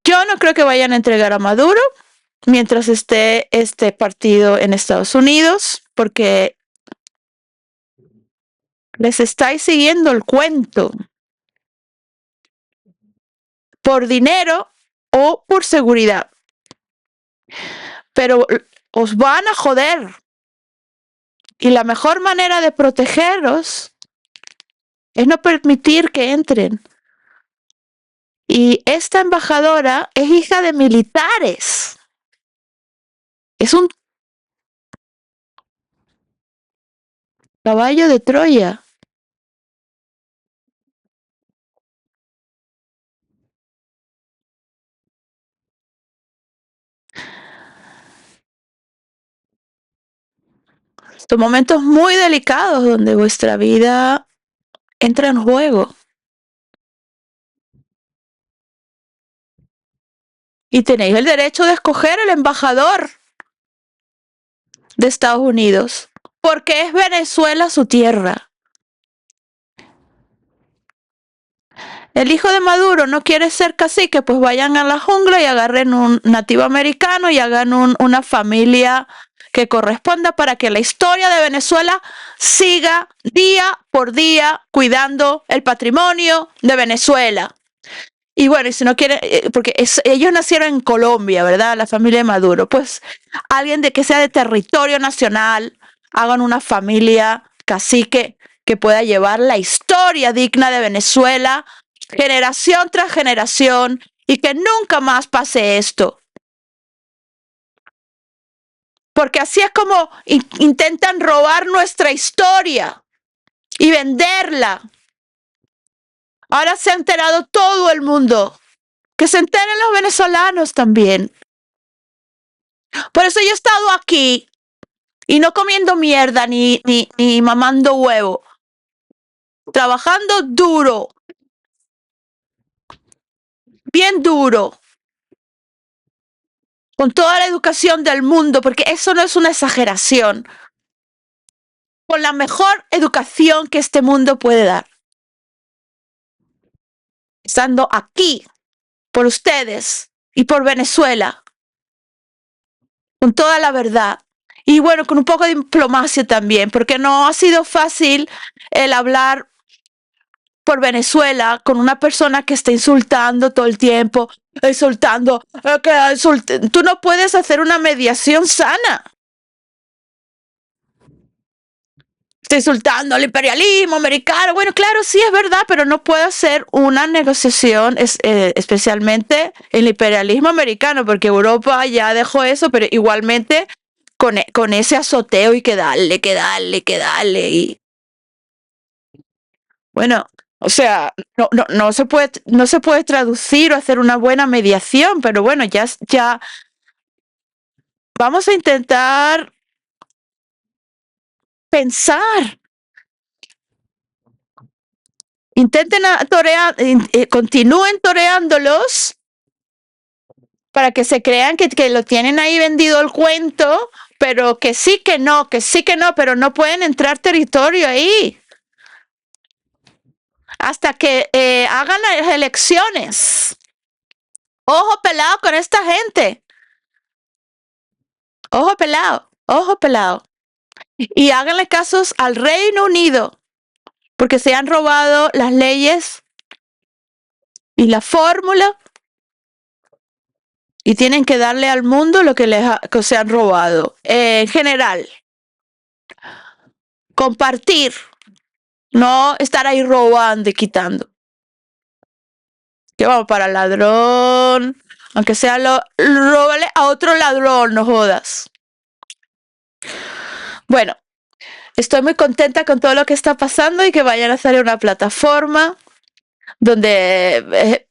yo no creo que vayan a entregar a Maduro mientras esté este partido en Estados Unidos, porque les estáis siguiendo el cuento por dinero o por seguridad. Pero os van a joder. Y la mejor manera de protegeros es no permitir que entren. Y esta embajadora es hija de militares. Es un caballo de Troya. Son momentos muy delicados donde vuestra vida entra en juego. Y tenéis el derecho de escoger el embajador de Estados Unidos, porque es Venezuela su tierra. El hijo de Maduro no quiere ser cacique, pues vayan a la jungla y agarren un nativo americano y hagan una familia que corresponda para que la historia de Venezuela siga día por día cuidando el patrimonio de Venezuela. Y bueno, y si no quieren, porque ellos nacieron en Colombia, ¿verdad? La familia de Maduro. Pues alguien de que sea de territorio nacional, hagan una familia cacique que pueda llevar la historia digna de Venezuela, generación tras generación, y que nunca más pase esto. Porque así es como intentan robar nuestra historia y venderla. Ahora se ha enterado todo el mundo. Que se enteren los venezolanos también. Por eso yo he estado aquí y no comiendo mierda ni mamando huevo. Trabajando duro, bien duro, con toda la educación del mundo, porque eso no es una exageración. Con la mejor educación que este mundo puede dar. Estando aquí por ustedes y por Venezuela, con toda la verdad. Y bueno, con un poco de diplomacia también, porque no ha sido fácil el hablar por Venezuela con una persona que está insultando todo el tiempo, insultando, tú no puedes hacer una mediación sana. Está insultando al imperialismo americano. Bueno, claro, sí es verdad, pero no puede hacer una negociación, especialmente el imperialismo americano, porque Europa ya dejó eso, pero igualmente con ese azoteo y que darle, que darle, que darle. Y bueno, o sea, no se puede traducir o hacer una buena mediación, pero bueno, ya vamos a intentar pensar. Intenten continúen toreándolos para que se crean que lo tienen ahí vendido el cuento, pero que sí que no, que sí que no, pero no pueden entrar territorio ahí hasta que hagan las elecciones. Ojo pelado con esta gente. Ojo pelado, ojo pelado. Y háganle casos al Reino Unido, porque se han robado las leyes y la fórmula y tienen que darle al mundo lo que se han robado. En general, compartir, no estar ahí robando y quitando. Que vamos para ladrón, aunque sea róbale a otro ladrón, no jodas. Bueno, estoy muy contenta con todo lo que está pasando y que vayan a hacer una plataforma donde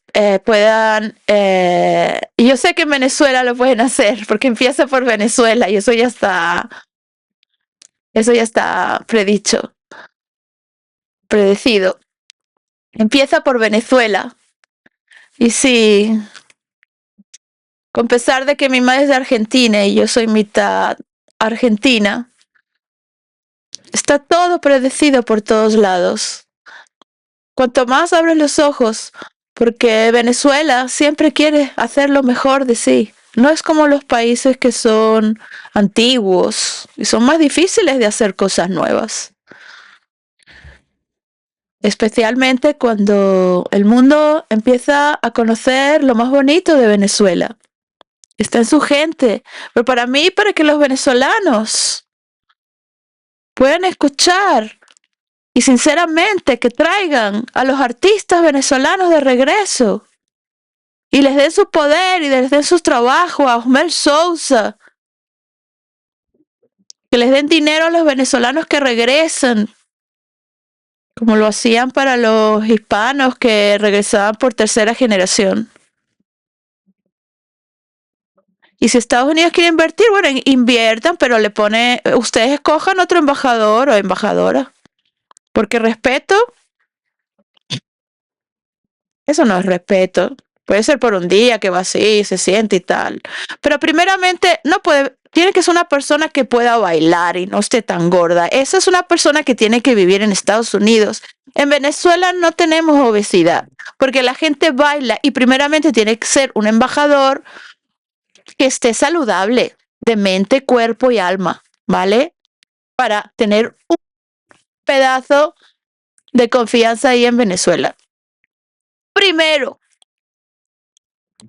puedan... y yo sé que en Venezuela lo pueden hacer, porque empieza por Venezuela y eso ya está predicho, predecido. Empieza por Venezuela. Y sí, con pesar de que mi madre es de Argentina y yo soy mitad argentina, está todo predecido por todos lados. Cuanto más abres los ojos, porque Venezuela siempre quiere hacer lo mejor de sí. No es como los países que son antiguos y son más difíciles de hacer cosas nuevas. Especialmente cuando el mundo empieza a conocer lo más bonito de Venezuela. Está en su gente. Pero para mí, para que los venezolanos puedan escuchar y sinceramente que traigan a los artistas venezolanos de regreso y les den su poder y les den sus trabajos a Osmel Sousa, que les den dinero a los venezolanos que regresan, como lo hacían para los hispanos que regresaban por tercera generación. Y si Estados Unidos quiere invertir, bueno, inviertan, pero ustedes escojan otro embajador o embajadora. Porque respeto, eso no es respeto. Puede ser por un día que va así, se siente y tal. Pero primeramente, tiene que ser una persona que pueda bailar y no esté tan gorda. Esa es una persona que tiene que vivir en Estados Unidos. En Venezuela no tenemos obesidad, porque la gente baila y primeramente tiene que ser un embajador que esté saludable de mente, cuerpo y alma, ¿vale? Para tener un pedazo de confianza ahí en Venezuela. Primero,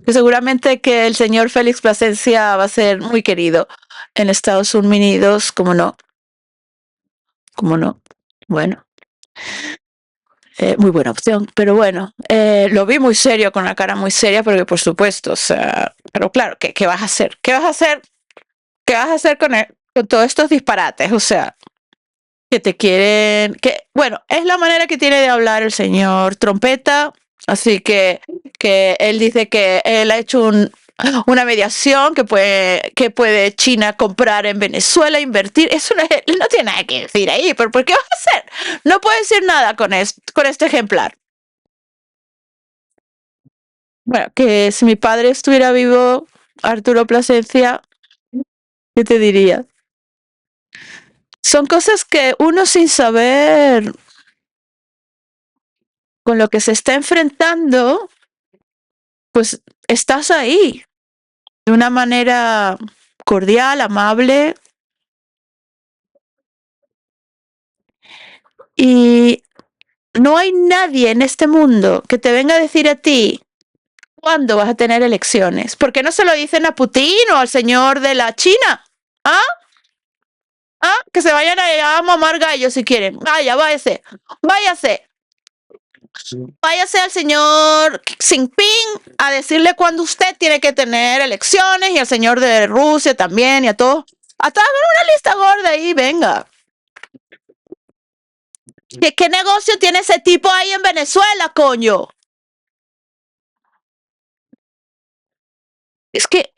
Que seguramente que el señor Félix Plasencia va a ser muy querido en Estados Unidos, como no, como no. Bueno, muy buena opción, pero bueno, lo vi muy serio, con la cara muy seria, porque por supuesto, o sea, pero claro, ¿qué vas a hacer? ¿Qué vas a hacer? ¿Qué vas a hacer con todos estos disparates? O sea, que te quieren, que bueno, es la manera que tiene de hablar el señor Trompeta, así que él dice que él ha hecho una mediación que puede China comprar en Venezuela, invertir, eso no, él no tiene nada que decir ahí, pero ¿por qué vas a hacer? No puede decir nada con este ejemplar. Bueno, que si mi padre estuviera vivo, Arturo Plasencia, ¿qué te diría? Son cosas que uno sin saber con lo que se está enfrentando, pues estás ahí de una manera cordial, amable y no hay nadie en este mundo que te venga a decir a ti cuándo vas a tener elecciones. ¿Por qué no se lo dicen a Putin o al señor de la China? ¿Ah? ¿Ah? Que se vayan a mamar gallos si quieren. Vaya, váyase. Váyase. Váyase al señor Xi Jinping a decirle cuándo usted tiene que tener elecciones y al señor de Rusia también y a todos. Hasta hagan una lista gorda ahí, venga. ¿Qué negocio tiene ese tipo ahí en Venezuela, coño? Es que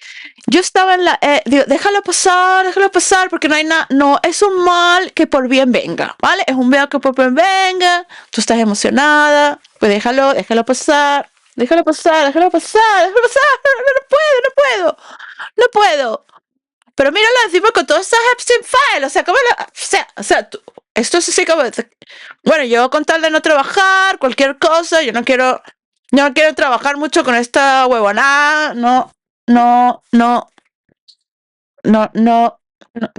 yo estaba en la... digo, déjalo pasar, porque no hay nada... No, es un mal que por bien venga, ¿vale? Es un mal que por bien venga, tú estás emocionada, pues déjalo pasar, déjalo pasar, no puedo. Pero míralo encima con todas esas Epstein Files, o sea, ¿cómo la, esto es así como, bueno, yo con tal de no trabajar, cualquier cosa, yo no quiero trabajar mucho con esta huevonada, no, no, no,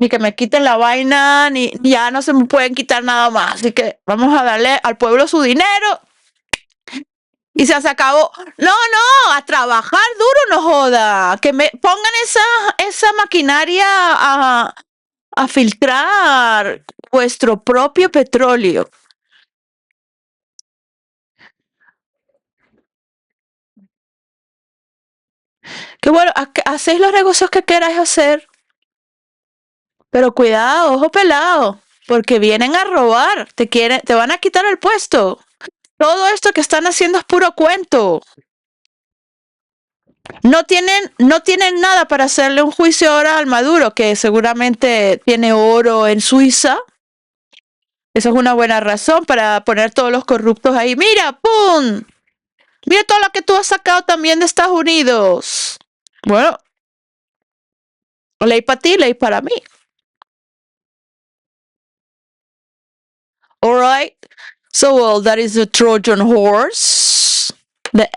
ni que me quiten la vaina, ni ya no se me pueden quitar nada más, así que vamos a darle al pueblo su dinero y se acabó. No, no, a trabajar duro, no joda, que me pongan esa maquinaria a filtrar vuestro propio petróleo. Que bueno, hacéis los negocios que queráis hacer, pero cuidado, ojo pelado, porque vienen a robar, te van a quitar el puesto. Todo esto que están haciendo es puro cuento. No tienen nada para hacerle un juicio ahora al Maduro, que seguramente tiene oro en Suiza. Esa es una buena razón para poner todos los corruptos ahí. Mira, ¡pum! Mira todo lo que tú has sacado también de Estados Unidos. Bueno, ley para ti, ley para mí. All right. So, well, that is the Trojan horse. The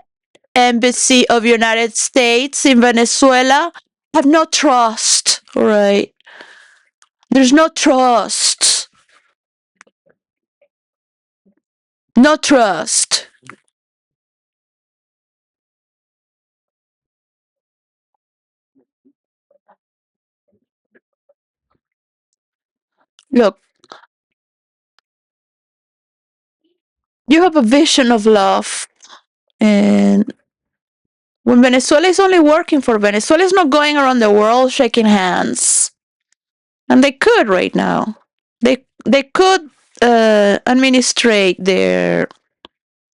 embassy of United States in Venezuela have no trust. All right. There's no trust. No trust. Look, you have a vision of love. And when Venezuela is only working for Venezuela, is not going around the world shaking hands. And they could right now. They could administrate their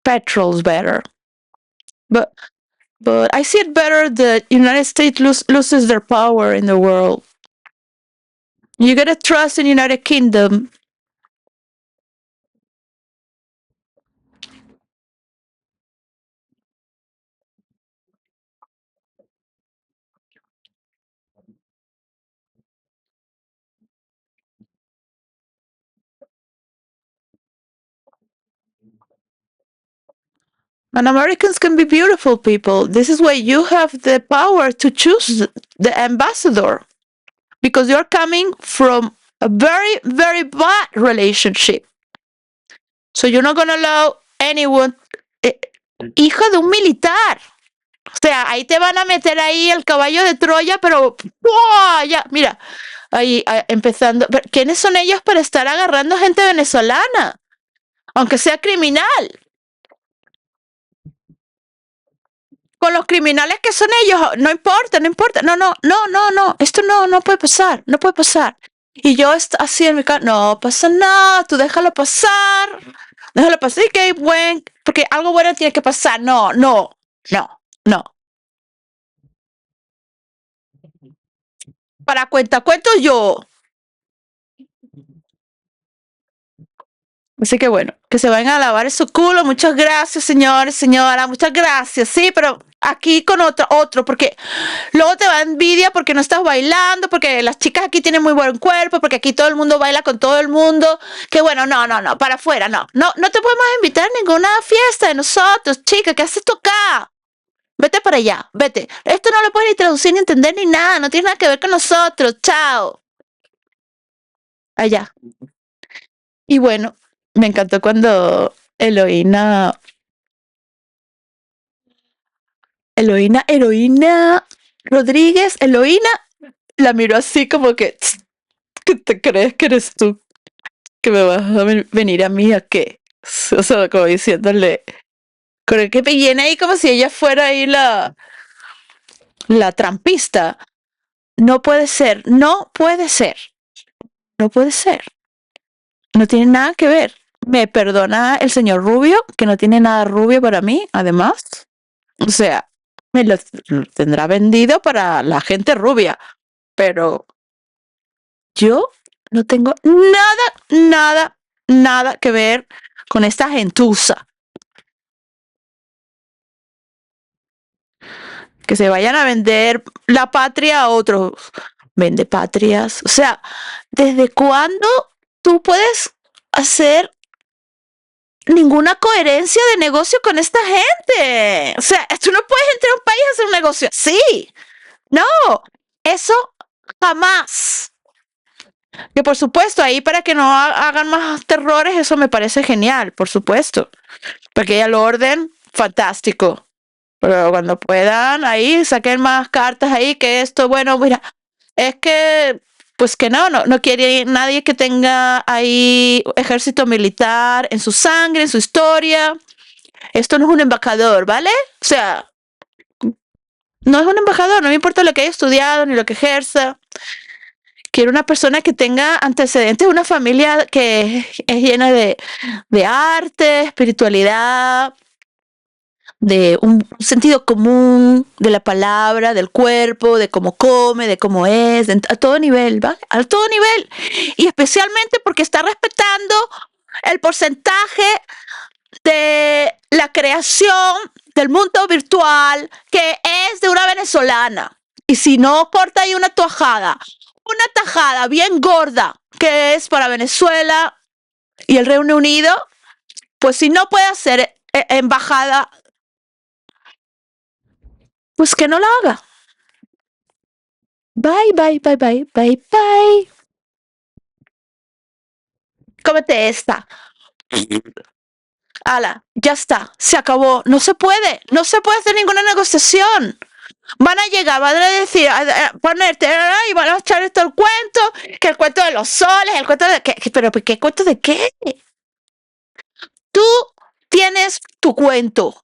petrols better. But I see it better that United States loses their power in the world. You gotta trust in United Kingdom. And Americans can be beautiful people. This is why you have the power to choose the ambassador. Because you're coming from a very, very bad relationship. So you're not gonna allow anyone. Hija de un militar. O sea, ahí te van a meter ahí el caballo de Troya, pero ¡buah! Ya, mira, ahí empezando. ¿Quiénes son ellos para estar agarrando gente venezolana? Aunque sea criminal. Con los criminales que son ellos, no importa, no importa. No, no, no, no, no. Esto no puede pasar, no puede pasar. Y yo así en mi casa, no pasa nada, tú déjalo pasar. Déjalo pasar, y que buen, porque algo bueno tiene que pasar. No, no, no, no. Para cuento yo. Así que bueno, que se vayan a lavar su culo. Muchas gracias, señores, señora. Muchas gracias. Sí, pero aquí con otro, porque luego te va envidia porque no estás bailando, porque las chicas aquí tienen muy buen cuerpo, porque aquí todo el mundo baila con todo el mundo. Que bueno, no, para afuera, no. No te podemos invitar a ninguna fiesta de nosotros, chica. ¿Qué haces tú acá? Vete para allá, vete. Esto no lo puedes ni traducir ni entender ni nada. No tiene nada que ver con nosotros. Chao. Allá. Y bueno, me encantó cuando Eloína Rodríguez, Eloína, la miró así como que, "Tss, ¿qué te crees que eres tú? ¿Que me vas a venir a mí a qué?" O sea, como diciéndole, creo que viene ahí como si ella fuera ahí la trampista. No puede ser, no puede ser, no puede ser. No tiene nada que ver. Me perdona el señor Rubio, que no tiene nada rubio para mí, además. O sea, me lo tendrá vendido para la gente rubia, pero yo no tengo nada que ver con esta gentuza. Que se vayan a vender la patria a otros. Vende patrias. O sea, ¿desde cuándo tú puedes hacer ninguna coherencia de negocio con esta gente? O sea, tú no puedes entrar a un país a hacer un negocio así. No, eso jamás. Que por supuesto, ahí para que no hagan más terrores, eso me parece genial, por supuesto. Porque ya lo orden, fantástico. Pero cuando puedan, ahí saquen más cartas ahí, que esto, bueno, mira, es que, pues que no quiere nadie que tenga ahí ejército militar en su sangre, en su historia. Esto no es un embajador, ¿vale? O sea, no es un embajador, no me importa lo que haya estudiado ni lo que ejerza. Quiero una persona que tenga antecedentes, una familia que es llena de arte, espiritualidad, de un sentido común de la palabra, del cuerpo, de cómo come, de cómo es, a todo nivel, ¿vale? A todo nivel. Y especialmente porque está respetando el porcentaje de la creación del mundo virtual que es de una venezolana. Y si no corta ahí una tajada bien gorda que es para Venezuela y el Reino Unido, pues si no puede hacer embajada, pues que no la haga. Bye, bye, bye, bye, bye, bye. Cómete esta. Ala, ya está, se acabó. No se puede hacer ninguna negociación. Van a llegar, van a decir, a ponerte, y van a echar esto el cuento, que el cuento de los soles, el cuento de pero ¿qué cuento de qué? Tú tienes tu cuento.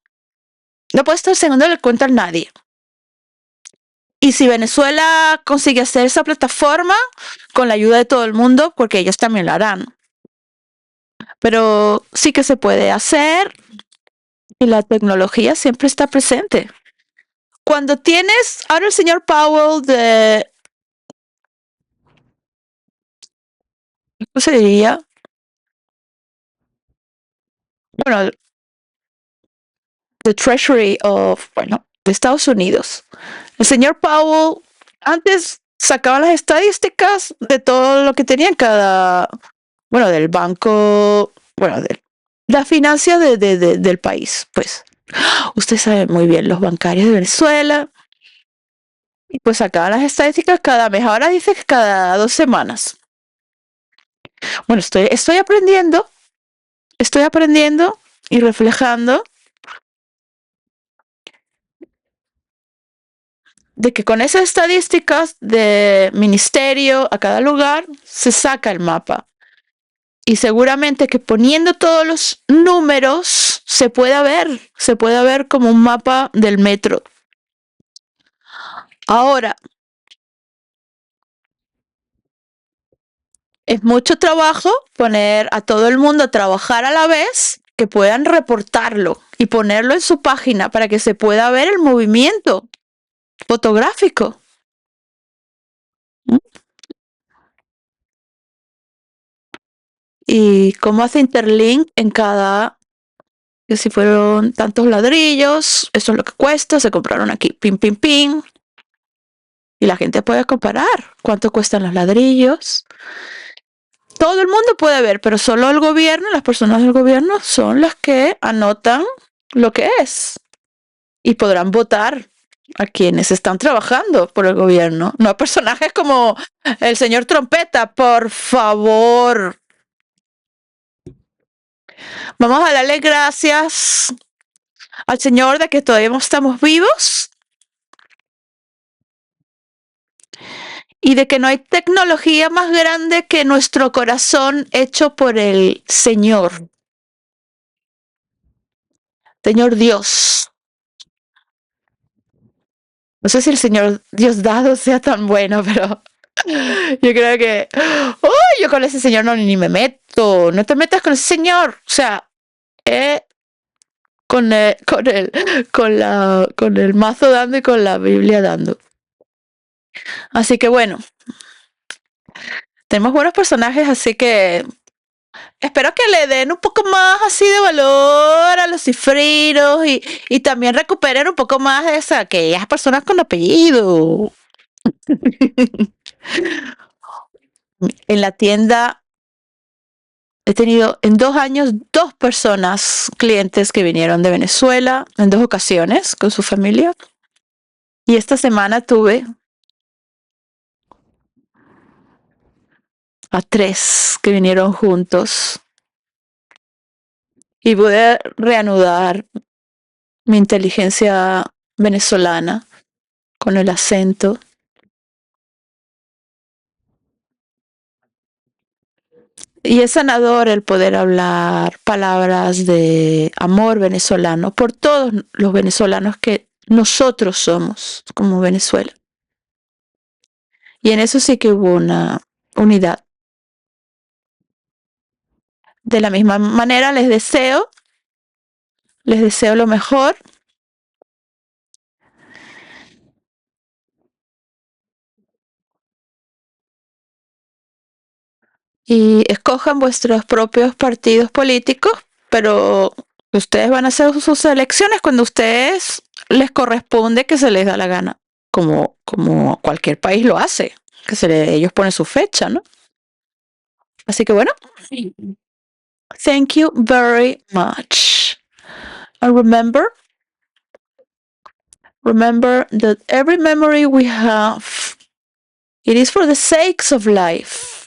No puedes estar segundo el cuento a nadie. Y si Venezuela consigue hacer esa plataforma con la ayuda de todo el mundo, porque ellos también lo harán. Pero sí que se puede hacer y la tecnología siempre está presente. Cuando tienes, ahora el señor Powell ¿cómo se diría? Bueno, the Treasury bueno, de Estados Unidos. El señor Powell antes sacaba las estadísticas de todo lo que tenía bueno, del banco, bueno, de la financia del país, pues. Usted sabe muy bien, los bancarios de Venezuela, y pues sacaban las estadísticas cada mes. Ahora dice que cada 2 semanas. Bueno, estoy aprendiendo y reflejando de que con esas estadísticas de ministerio a cada lugar se saca el mapa. Y seguramente que poniendo todos los números se puede ver como un mapa del metro. Ahora, es mucho trabajo poner a todo el mundo a trabajar a la vez, que puedan reportarlo y ponerlo en su página para que se pueda ver el movimiento fotográfico. Y cómo hace interlink en cada, que si fueron tantos ladrillos, eso es lo que cuesta, se compraron aquí, pim, pim, pim. Y la gente puede comparar cuánto cuestan los ladrillos. Todo el mundo puede ver, pero solo el gobierno, las personas del gobierno son las que anotan lo que es. Y podrán votar a quienes están trabajando por el gobierno, no a personajes como el señor Trompeta, por favor. Vamos a darle gracias al Señor de que todavía estamos vivos y de que no hay tecnología más grande que nuestro corazón hecho por el Señor, Señor Dios. No sé si el Señor Dios dado sea tan bueno, pero yo creo que, oh, yo con ese Señor no ni me meto, no te metas con ese Señor, o sea, con el mazo dando y con la Biblia dando. Así que bueno, tenemos buenos personajes, así que espero que le den un poco más así de valor a los cifrinos y también recuperen un poco más de esa, aquellas personas con apellido. En la tienda he tenido en 2 años 2 personas, clientes que vinieron de Venezuela en 2 ocasiones con su familia. Y esta semana tuve a 3 que vinieron juntos y pude reanudar mi inteligencia venezolana con el acento. Y es sanador el poder hablar palabras de amor venezolano por todos los venezolanos que nosotros somos como Venezuela. Y en eso sí que hubo una unidad. De la misma manera les deseo lo mejor. Y escojan vuestros propios partidos políticos, pero ustedes van a hacer sus elecciones cuando a ustedes les corresponde que se les da la gana, como cualquier país lo hace, ellos ponen su fecha, ¿no? Así que bueno, thank you very much. And remember that every memory we have, it is for the sakes of life.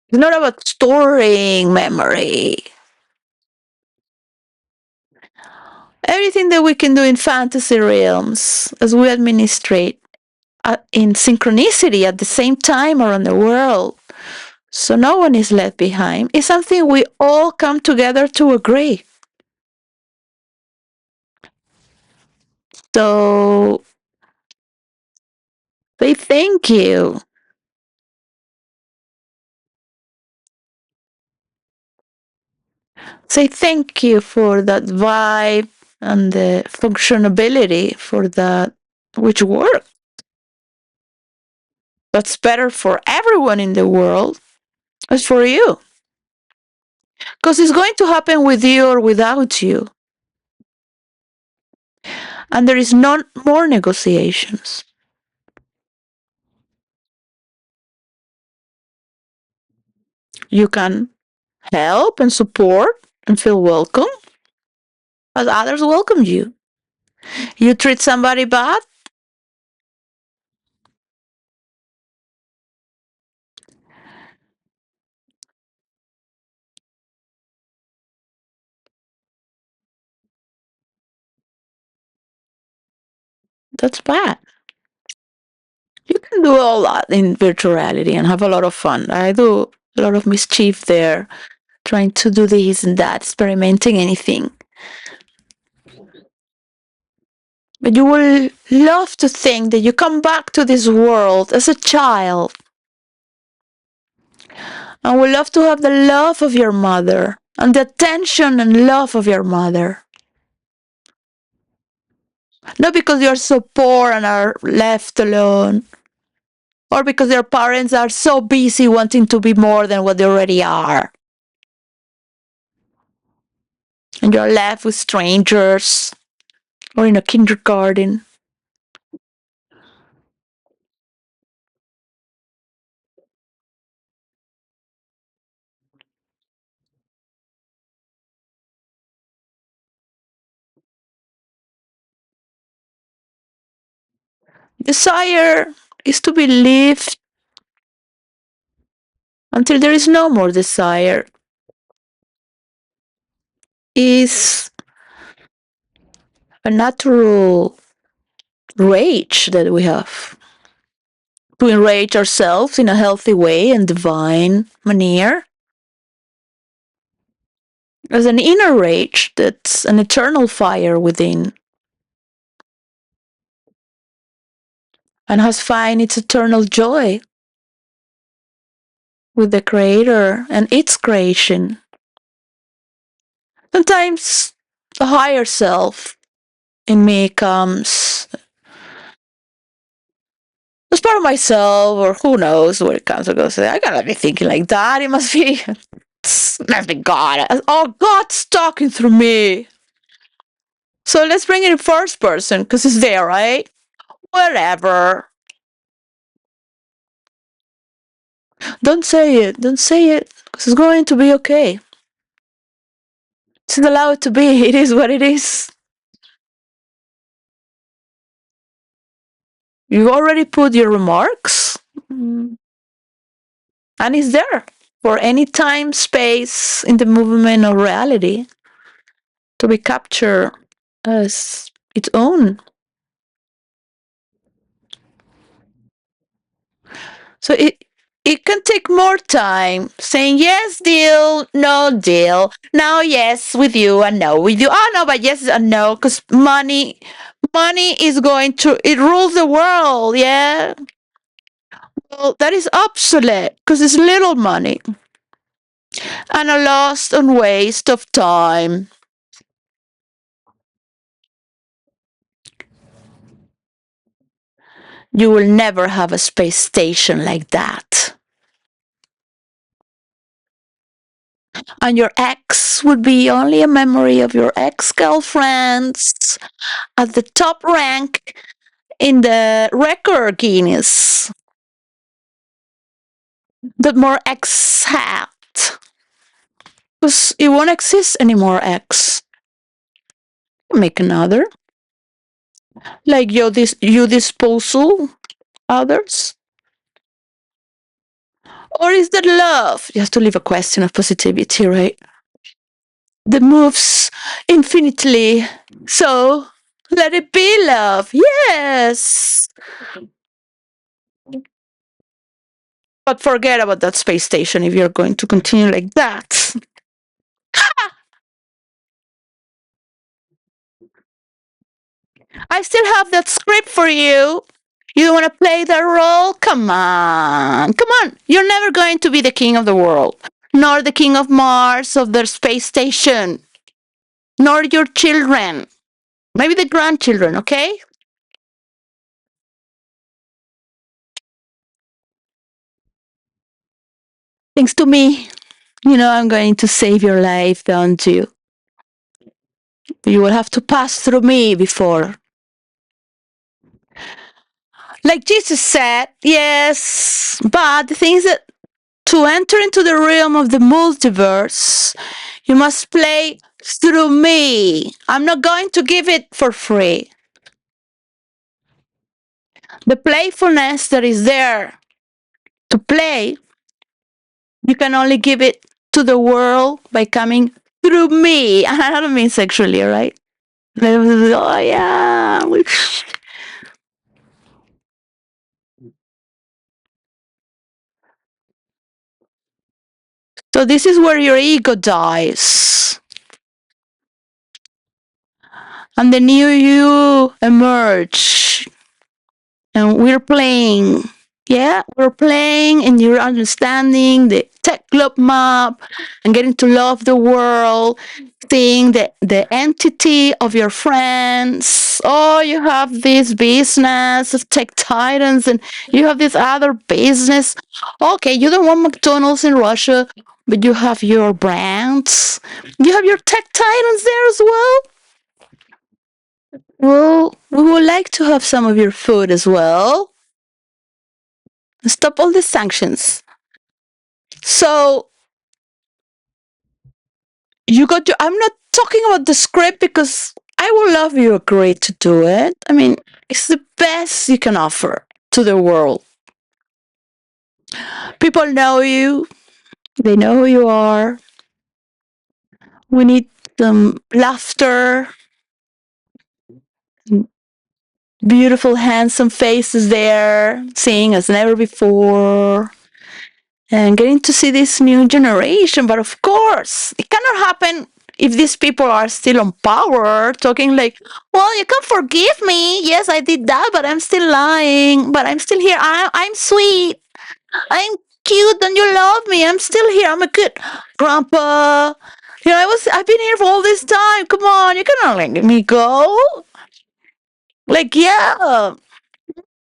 It's not about storing memory. Everything that we can do in fantasy realms as we administrate in synchronicity at the same time around the world, so no one is left behind, is something we all come together to agree. So say thank you. Say thank you for that vibe and the functionability for that which work. That's better for everyone in the world as for you. Because it's going to happen with you or without you. And there is no more negotiations. You can help and support and feel welcome as others welcome you. You treat somebody bad, That's bad. You can do all that in virtual reality and have a lot of fun. I do a lot of mischief there, trying to do this and that, experimenting anything. But you will love to think that you come back to this world as a child and will love to have the love of your mother and the attention and love of your mother. Not because you're so poor and are left alone, or because your parents are so busy wanting to be more than what they already are. And you're left with strangers or in a kindergarten. Desire is to be lived until there is no more desire. Is a natural rage that we have to enrage ourselves in a healthy way and divine manner. There's an inner rage that's an eternal fire within and has found its eternal joy with the Creator and its creation. Sometimes the higher self in me comes as part of myself, or who knows where it comes. I go say, I gotta be thinking like that. It must be, must be God. Oh, God's talking through me. So let's bring it in first person because it's there, right? Whatever. Don't say it. Don't say it because it's going to be okay. Just allow it to be. It is what it is. You already put your remarks, and it's there for any time, space in the movement of reality to be captured as its own. So it can take more time saying yes deal, no deal, now yes with you and no with you. Oh no, but yes and no, because money is going to it rules the world, yeah. Well, that is obsolete because it's little money and a lost and waste of time. You will never have a space station like that. And your ex would be only a memory of your ex-girlfriends at the top rank in the record Guinness that more X had. Because it won't exist anymore, X. Make another. Like you disposal others. Or is that love? You have to leave a question of positivity, right? That moves infinitely. So let it be love. Yes. But forget about that space station if you're going to continue like that. I still have that script for you. You don't want to play that role? Come on. Come on. You're never going to be the king of the world, nor the king of Mars, of the space station, nor your children. Maybe the grandchildren, okay? Thanks to me. You know I'm going to save your life, don't you? You will have to pass through me before. Like Jesus said, yes, but the thing is that to enter into the realm of the multiverse, you must play through me. I'm not going to give it for free. The playfulness that is there to play, you can only give it to the world by coming through me. And I don't mean sexually, right? Oh, yeah. So this is where your ego dies. And the new you emerge. And we're playing. Yeah, we're playing and you're understanding the tech globe map and getting to love the world, seeing the entity of your friends. Oh, you have this business of tech titans and you have this other business. Okay, you don't want McDonald's in Russia, but you have your brands. You have your tech titans there as well. Well, we would like to have some of your food as well. Stop all the sanctions. So you got your. I'm not talking about the script because I would love you agree to do it. I mean, it's the best you can offer to the world. People know you. They know who you are. We need some laughter, beautiful, handsome faces there, seeing as never before. And getting to see this new generation. But of course, it cannot happen if these people are still on power, talking like, well, you can forgive me. Yes, I did that, but I'm still lying. But I'm still here. I'm sweet. I'm cute and you love me. I'm still here. I'm a good grandpa. I've been here for all this time. Come on, you cannot let me go. Like, yeah.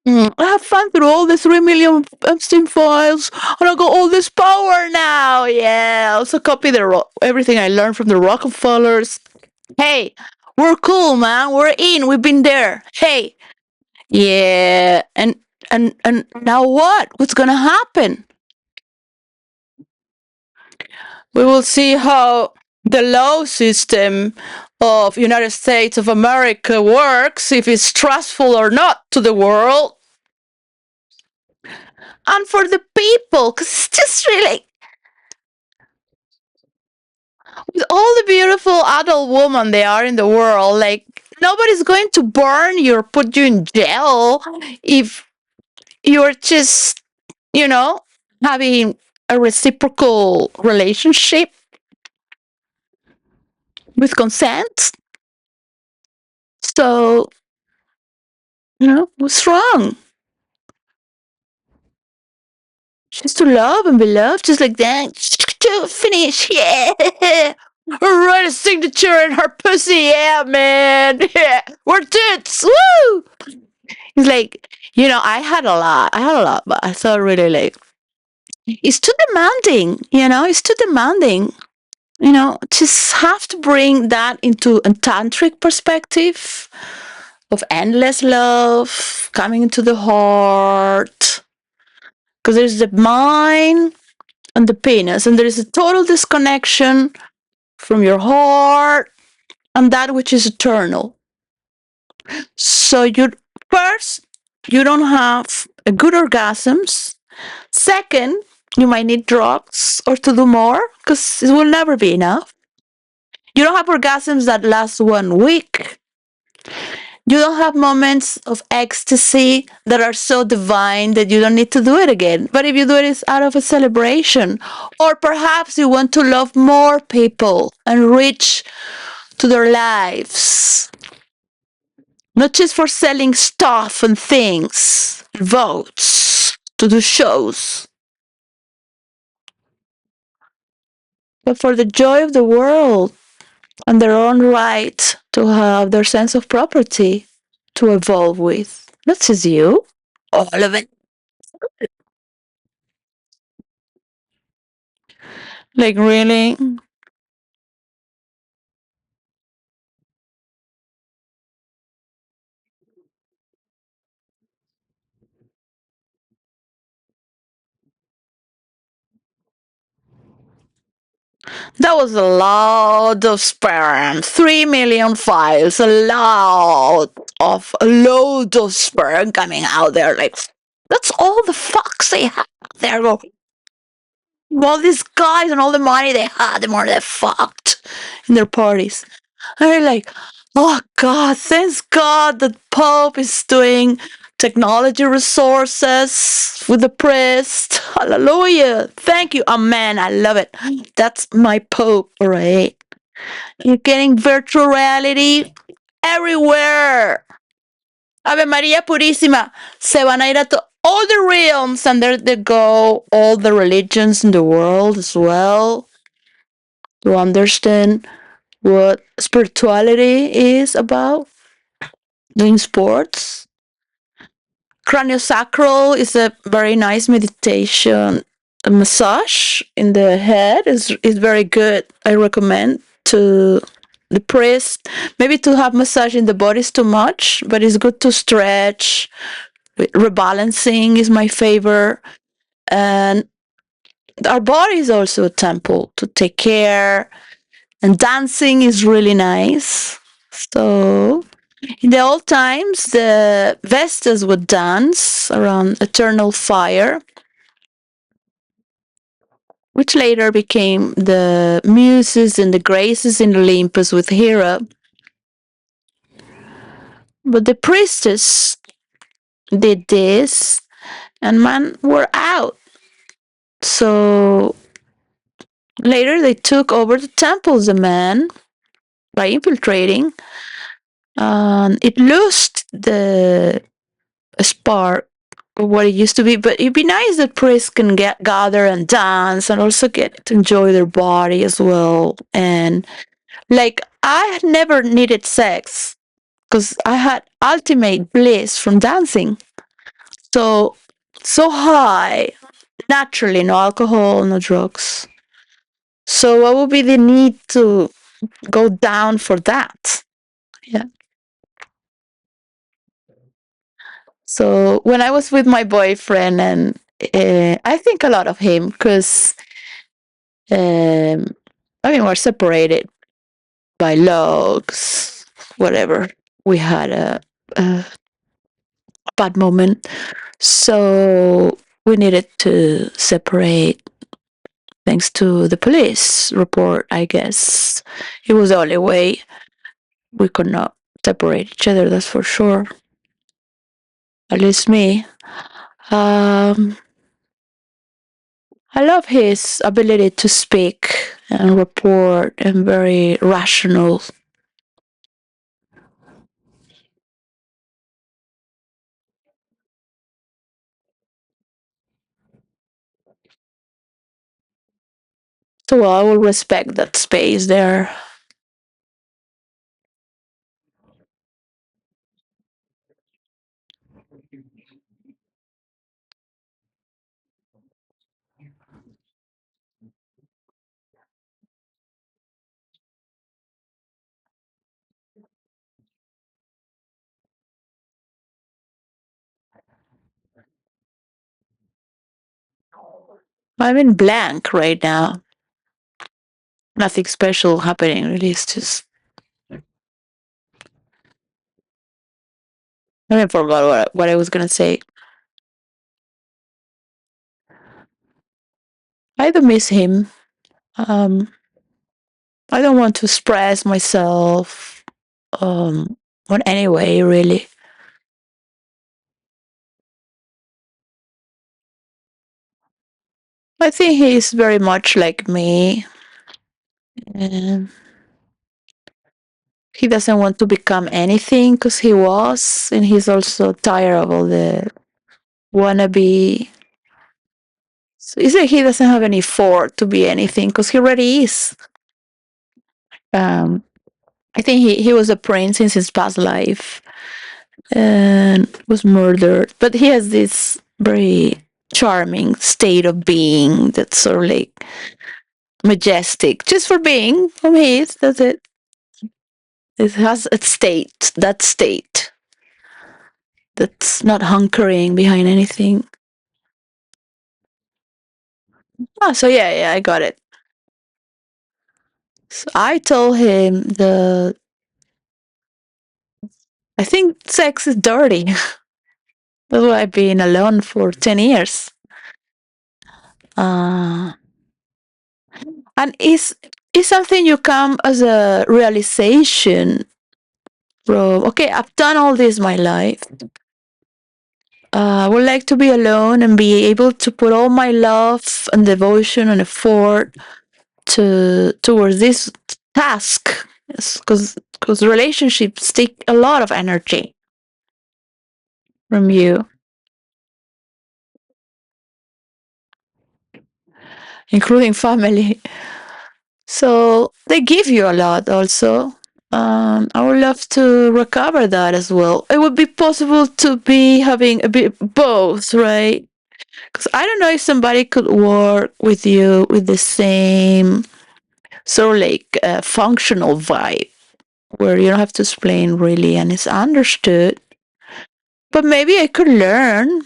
I have fun through all the 3 million Epstein files, and I got all this power now. Yeah, I also copy everything I learned from the Rockefellers. Hey, we're cool, man. We're in. We've been there. Hey, yeah, and now what? What's gonna happen? We will see how the law system of United States of America works, if it's trustful or not to the world. And for the people, because it's just really, with all the beautiful adult women they are in the world, like nobody's going to burn you or put you in jail if you're just, you know, having a reciprocal relationship with consent. So, what's wrong? Just to love and be loved, just like that. To finish, yeah. Write a signature in her pussy, yeah, man. Yeah, we're tits, woo! It's like, I had a lot, but I thought really like, it's too demanding, it's too demanding. Just have to bring that into a tantric perspective of endless love coming into the heart. Because there's the mind and the penis, and there is a total disconnection from your heart and that which is eternal. So first, you don't have a good orgasms. Second, you might need drugs or to do more because it will never be enough. You don't have orgasms that last 1 week. You don't have moments of ecstasy that are so divine that you don't need to do it again. But if you do it, it's out of a celebration. Or perhaps you want to love more people and reach to their lives. Not just for selling stuff and things, votes, to do shows, but for the joy of the world and their own right to have their sense of property to evolve with. Not just you, all of it. Like, really? That was a lot of sperm. 3 million files. A load of sperm coming out there. Like, that's all the fucks they have there. All these guys and all the money they had, the more they fucked in their parties. And they're like, oh God, thanks God that Pope is doing technology resources with the priest. Hallelujah. Thank you. Amen. I love it. That's my Pope, right? You're getting virtual reality everywhere. Ave Maria Purísima. Se van a ir a all the realms, and there they go, all the religions in the world as well, to understand what spirituality is about. Doing sports. Craniosacral is a very nice meditation. A massage in the head is very good. I recommend to the priest. Maybe to have massage in the body is too much, but it's good to stretch. Rebalancing is my favorite. And our body is also a temple to take care. And dancing is really nice. So in the old times, the Vestas would dance around eternal fire, which later became the Muses and the Graces in Olympus with Hera. But the priestess did this, and men were out. So later they took over the temples, the men, by infiltrating, and it lost the spark of what it used to be. But it'd be nice that priests can gather and dance and also get to enjoy their body as well. And like I had never needed sex because I had ultimate bliss from dancing. So so high, naturally, no alcohol, no drugs. So what would be the need to go down for that? Yeah. So when I was with my boyfriend, and I think a lot of him because I mean we're separated by logs, whatever. We had a bad moment, so we needed to separate. Thanks to the police report, I guess it was the only way. We could not separate each other. That's for sure. At least me. Um, I love his ability to speak and report and very rational. So I will respect that space there. I'm in blank right now. Nothing special happening really. It's just I forgot what I was gonna say. I do miss him. Um, I don't want to express myself on any way really. I think he's very much like me, and he doesn't want to become anything because he was, and he's also tired of all the wannabe. So it's like he doesn't have any effort to be anything because he already is. Um, I think he was a prince in his past life and was murdered, but he has this very charming state of being that's sort of like majestic just for being who he is. That's it. It has a state, that state that's not hunkering behind anything. Oh, so yeah, I got it. So I told him I think sex is dirty. That's why I've been alone for 10 years. Uh, and it's something you come as a realization from, okay, I've done all this my life. I would like to be alone and be able to put all my love and devotion and effort towards this task. Because relationships take a lot of energy from you, including family. So they give you a lot also. I would love to recover that as well. It would be possible to be having a bit both, right? Because I don't know if somebody could work with you with the same sort of like functional vibe where you don't have to explain really and it's understood. But maybe I could learn.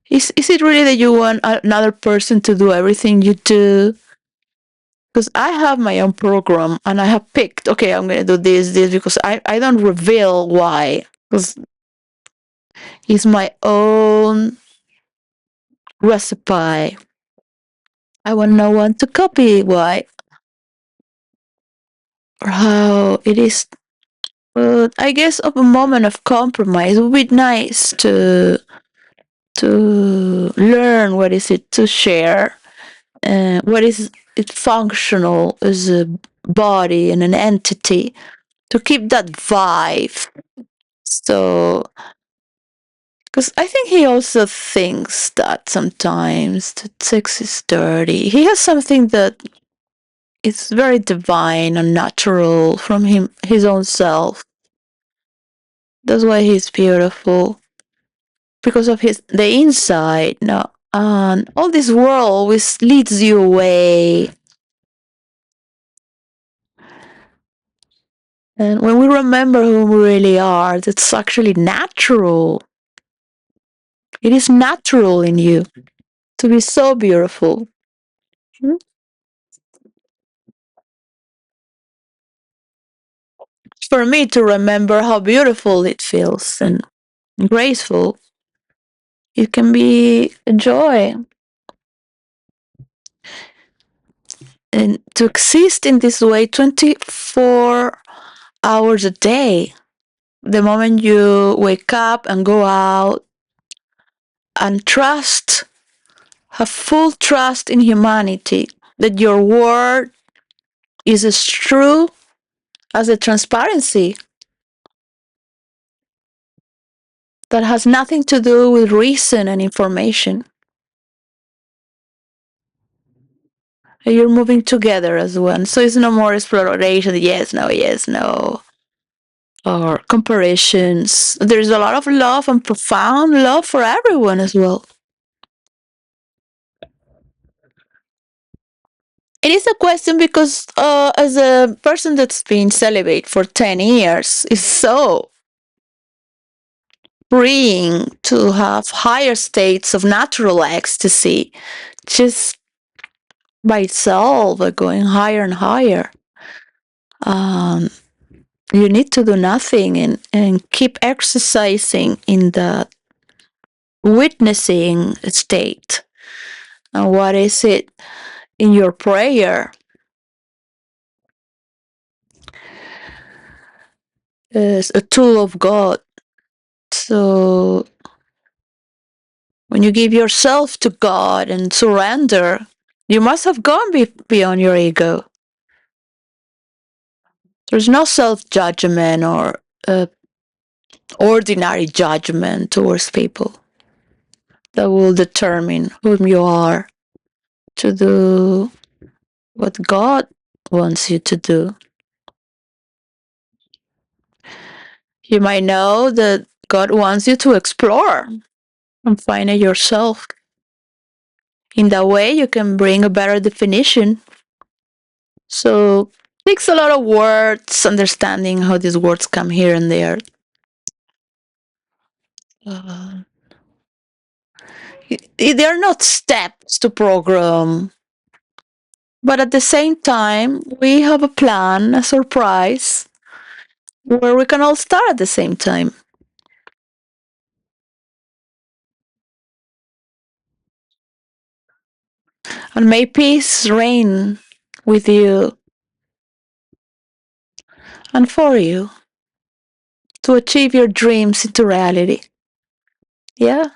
Is it really that you want another person to do everything you do? Because I have my own program and I have picked, okay, I'm going to do this, because I don't reveal why. Because it's my own recipe. I want no one to copy why or how it is. But I guess of a moment of compromise it would be nice to learn what is it to share, what is it functional as a body and an entity to keep that vibe. So, because I think he also thinks that sometimes that sex is dirty. He has something that is very divine and natural from his own self. That's why he's beautiful. Because of the inside. No, and all this world always leads you away. And when we remember who we really are, that's actually natural. It is natural in you to be so beautiful. Hmm? For me to remember how beautiful it feels and graceful, it can be a joy. And to exist in this way 24 hours a day, the moment you wake up and go out and trust, have full trust in humanity, that your word is as true as the transparency, that has nothing to do with reason and information. You're moving together as one. So it's no more exploration, yes, no, or comparisons. There's a lot of love and profound love for everyone as well. It is a question because, as a person that's been celibate for 10 years, is so freeing to have higher states of natural ecstasy just by itself, going higher and higher. Um, you need to do nothing and keep exercising in the witnessing state. And what is it in your prayer? Is a tool of God. So when you give yourself to God and surrender, you must have gone beyond your ego. There's no self judgment or ordinary judgment towards people that will determine whom you are to do what God wants you to do. You might know that God wants you to explore and find it yourself. In that way, you can bring a better definition. So, it takes a lot of words, understanding how these words come here and there. Uh, they are not steps to program, but at the same time, we have a plan, a surprise, where we can all start at the same time. And may peace reign with you and for you. to achieve your dreams into reality. Yeah.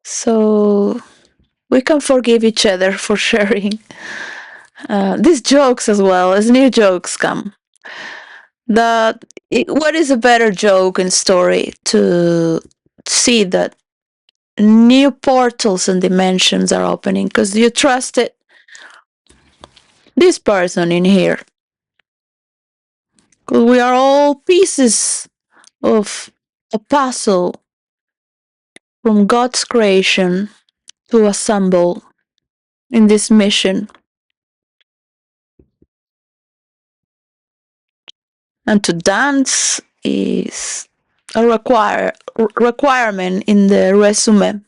So we can forgive each other for sharing these jokes as well as new jokes come. What is a better joke and story to see that new portals and dimensions are opening because you trusted this person in here. Because we are all pieces of a puzzle from God's creation to assemble in this mission. And to dance is a requirement in the resume.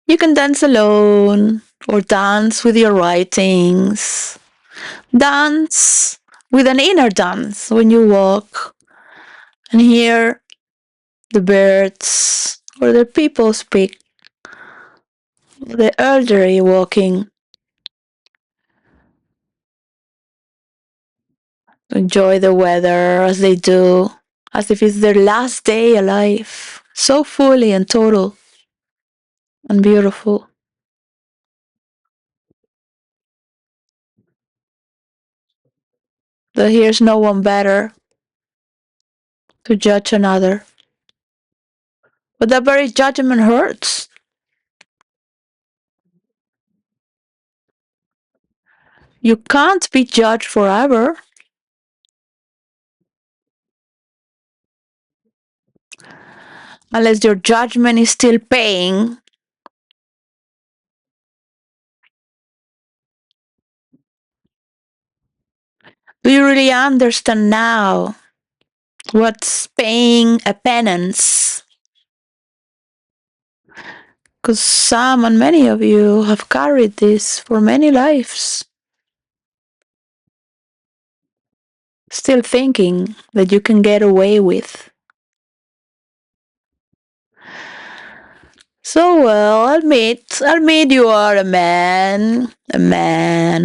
You can dance alone or dance with your writings. Dance with an inner dance when you walk and hear the birds or the people speak, the elderly walking. Enjoy the weather as they do, as if it's their last day alive. So fully and total and beautiful. That here's no one better to judge another. But that very judgment hurts. You can't be judged forever unless your judgment is still paying. Do you really understand now what's paying a penance? Because some and many of you have carried this for many lives, still thinking that you can get away with. So, well, admit you are a man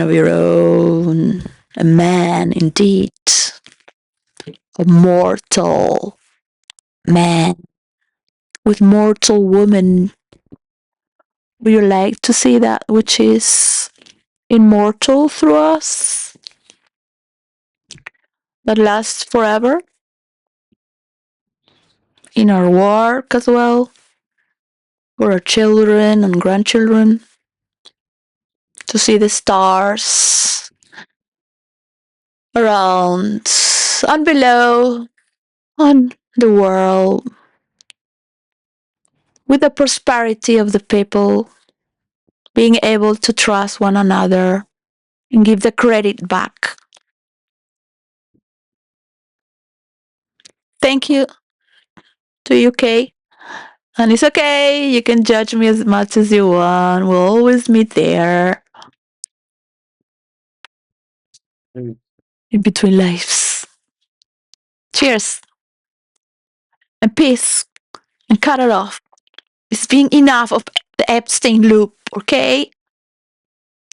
of your own, a man indeed, a mortal man with mortal woman. Would you like to see that which is immortal through us, that lasts forever? In our work as well, for our children and grandchildren, to see the stars around and below on the world, with the prosperity of the people, being able to trust one another and give the credit back. Thank you to UK. And it's okay, you can judge me as much as you want. We'll always meet there in between lives. Cheers and peace and cut it off. It's been enough of the Epstein loop, okay?